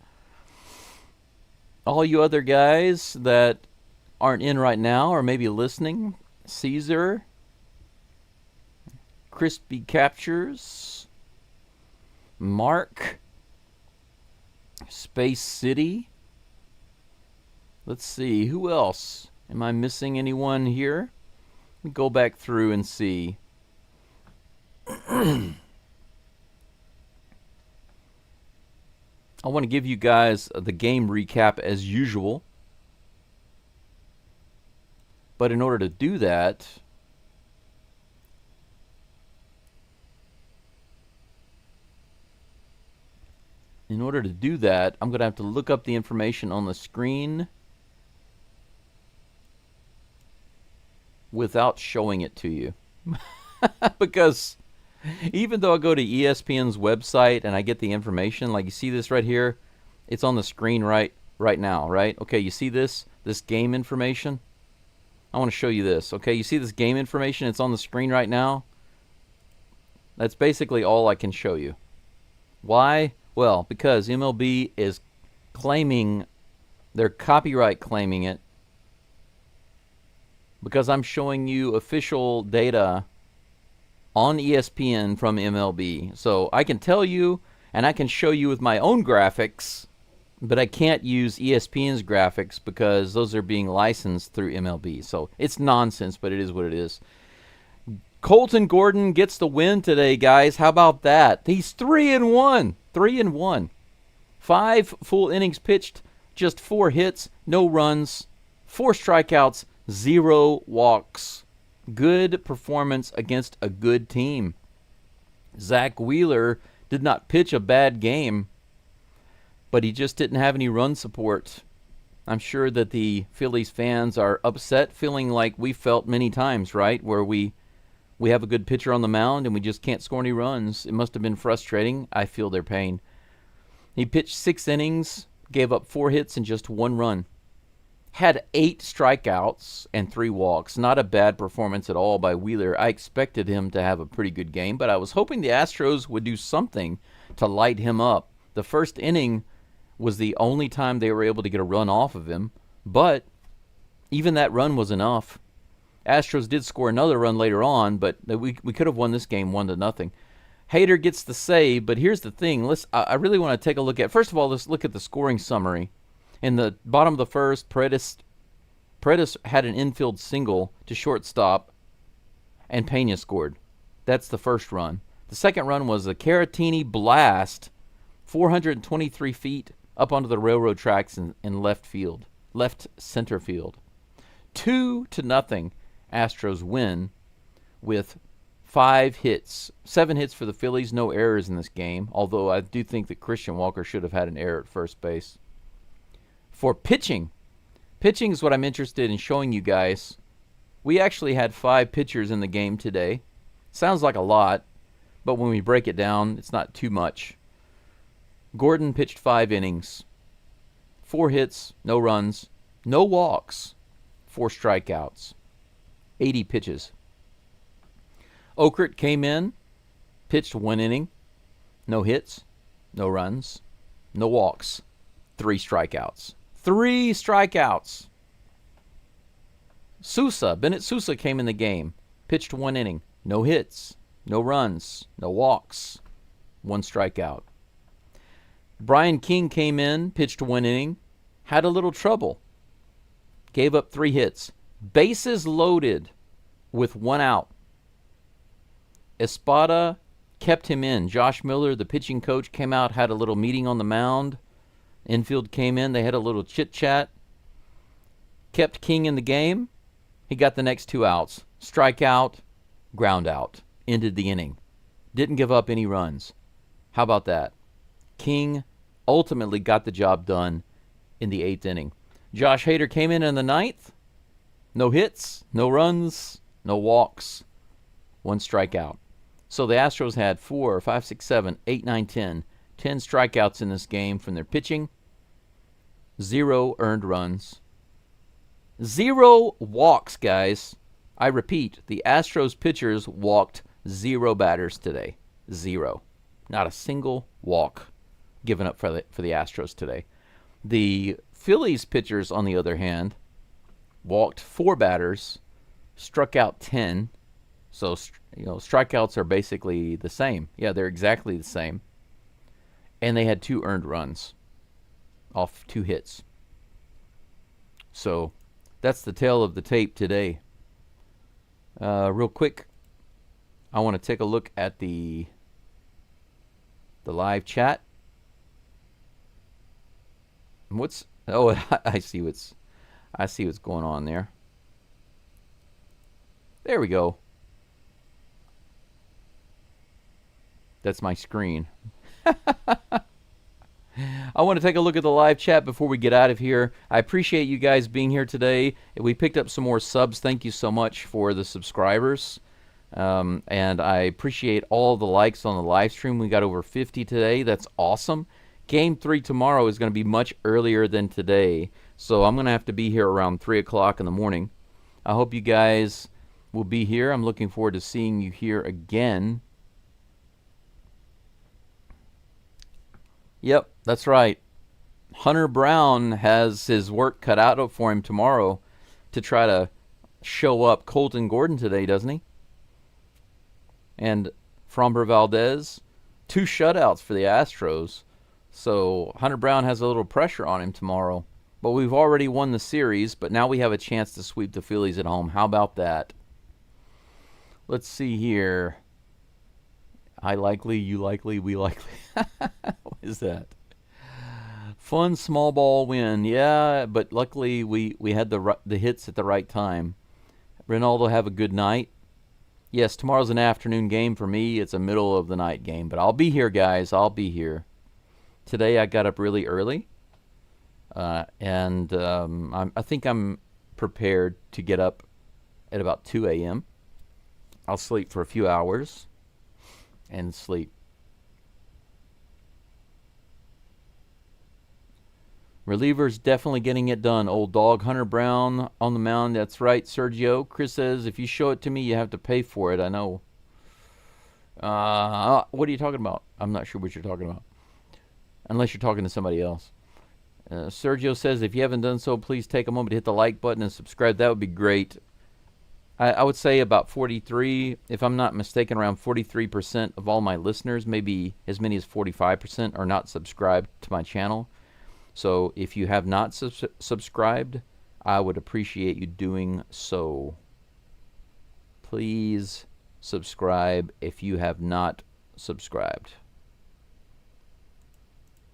Speaker 1: All you other guys that aren't in right now or maybe listening. Caesar, Crispy Captures, Mark, Space City. Let's see, who else? Am I missing anyone here? Go back through and see. I want to give you guys the game recap as usual. But in order to do that, I'm going to have to look up the information on the screen without showing it to you. Because even though I go to ESPN's website and I get the information, like you see this right here, it's on the screen right now, right? Okay, you see this game information? I want to show you this. Okay, you see this game information? It's on the screen right now. That's basically all I can show you. Why? Well, because MLB is claiming, they're copyright claiming it, because I'm showing you official data on ESPN from MLB. So I can tell you, and I can show you with my own graphics, but I can't use ESPN's graphics because those are being licensed through MLB. So it's nonsense, but it is what it is. Colton Gordon gets the win today, guys. How about that? He's 3-1. 3-1. 5 full innings pitched, just 4 hits, no runs, 4 strikeouts, 0 walks. Good performance against a good team. Zach Wheeler did not pitch a bad game, but he just didn't have any run support. I'm sure that the Phillies fans are upset, feeling like we felt many times, right? Where we have a good pitcher on the mound and we just can't score any runs. It must have been frustrating. I feel their pain. He pitched 6 innings, gave up 4 hits and just 1 run. Had 8 strikeouts and 3 walks. Not a bad performance at all by Wheeler. I expected him to have a pretty good game, but I was hoping the Astros would do something to light him up. The first inning was the only time they were able to get a run off of him, but even that run was enough. Astros did score another run later on, but we could have won this game 1-0. Hader gets the save, but here's the thing. I really want to take a look at, first of all, let's look at the scoring summary. In the bottom of the first, Paredes had an infield single to shortstop, and Pena scored. That's the first run. The second run was a Caratini blast, 423 feet up onto the railroad tracks in left center field. 2-0, Astros win with 5 hits. 7 hits for the Phillies. No errors in this game, although I do think that Christian Walker should have had an error at first base. For pitching is what I'm interested in showing you guys. We actually had 5 pitchers in the game today. Sounds like a lot, but when we break it down, it's not too much. Gordon pitched 5 innings. 4 hits, no runs, no walks, 4 strikeouts, 80 pitches. Okert came in, pitched 1 inning, no hits, no runs, no walks, 3 strikeouts. 3 strikeouts. Bennett Sousa came in the game, pitched 1 inning, no hits, no runs, no walks, 1 strikeout. Brian King came in, pitched 1 inning, had a little trouble, gave up 3 hits, bases loaded with 1 out. Espada kept him in. Josh Miller, the pitching coach, came out, had a little meeting on the mound. Infield came in, they had a little chit-chat. Kept King in the game. He got the next 2 outs. Strikeout, ground out. Ended the inning. Didn't give up any runs. How about that? King ultimately got the job done in the 8th inning. Josh Hader came in the 9th. No hits, no runs, no walks, 1 strikeout. So the Astros had 4, 5, 6, 7, 8, 9, 10 strikeouts in this game from their pitching. 0 earned runs. 0 walks, guys. I repeat, the Astros pitchers walked 0 batters today. 0. Not a single walk given up for the Astros today. The Phillies pitchers, on the other hand, walked 4 batters, struck out 10. So, strikeouts are basically the same. Yeah, they're exactly the same. And they had 2 earned runs off 2 hits. So, that's the tale of the tape today. Real quick, I want to take a look at the live chat. I see what's going on there. There we go. That's my screen. I want to take a look at the live chat before we get out of here. I appreciate you guys being here today. We picked up some more subs. Thank you so much for the subscribers. And I appreciate all the likes on the live stream. We got over 50 today. That's awesome. Game 3 tomorrow is going to be much earlier than today. So I'm going to have to be here around 3 o'clock in the morning. I hope you guys will be here. I'm looking forward to seeing you here again. Yep, that's right. Hunter Brown has his work cut out for him tomorrow to try to show up Colton Gordon today, doesn't he? And Framber Valdez, 2 shutouts for the Astros. So Hunter Brown has a little pressure on him tomorrow. But we've already won the series, but now we have a chance to sweep the Phillies at home. How about that? Let's see here. I likely, you likely, we likely. What is that? Fun small ball win. Yeah, but luckily we had the hits at the right time. Ronaldo, have a good night. Yes, tomorrow's an afternoon game for me. It's a middle of the night game, but I'll be here, guys. I'll be here. Today I got up really early, and I think I'm prepared to get up at about 2 a.m. I'll sleep for a few hours and sleep. Relievers definitely getting it done. Old dog. Hunter Brown on the mound. That's right, Sergio. Chris says, if you show it to me, you have to pay for it. I know. What are you talking about? I'm not sure what you're talking about. Unless you're talking to somebody else. Sergio says, if you haven't done so, please take a moment to hit the like button and subscribe. That would be great. I would say about 43, if I'm not mistaken, around 43% of all my listeners, maybe as many as 45%, are not subscribed to my channel. So if you have not subscribed, I would appreciate you doing so. Please subscribe if you have not subscribed.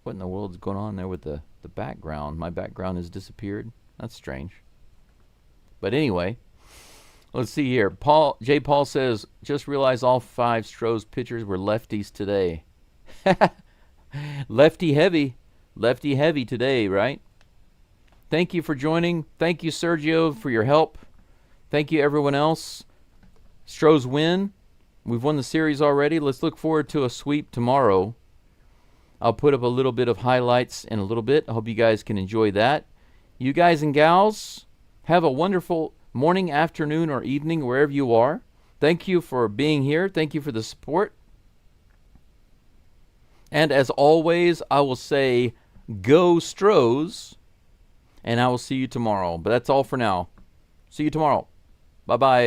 Speaker 1: What in the world is going on there with the background? My background has disappeared. That's strange. But anyway, Let's see here. J. Paul says, just realized all 5 Astros pitchers were lefties today. Lefty heavy today, right? Thank you for joining. Thank you, Sergio, for your help. Thank you, everyone else. Astros win. We've won the series already. Let's look forward to a sweep tomorrow. I'll put up a little bit of highlights in a little bit. I hope you guys can enjoy that. You guys and gals, have a wonderful morning, afternoon, or evening, wherever you are. Thank you for being here. Thank you for the support. And as always, I will say, go Stros, and I will see you tomorrow. But that's all for now. See you tomorrow. Bye-bye.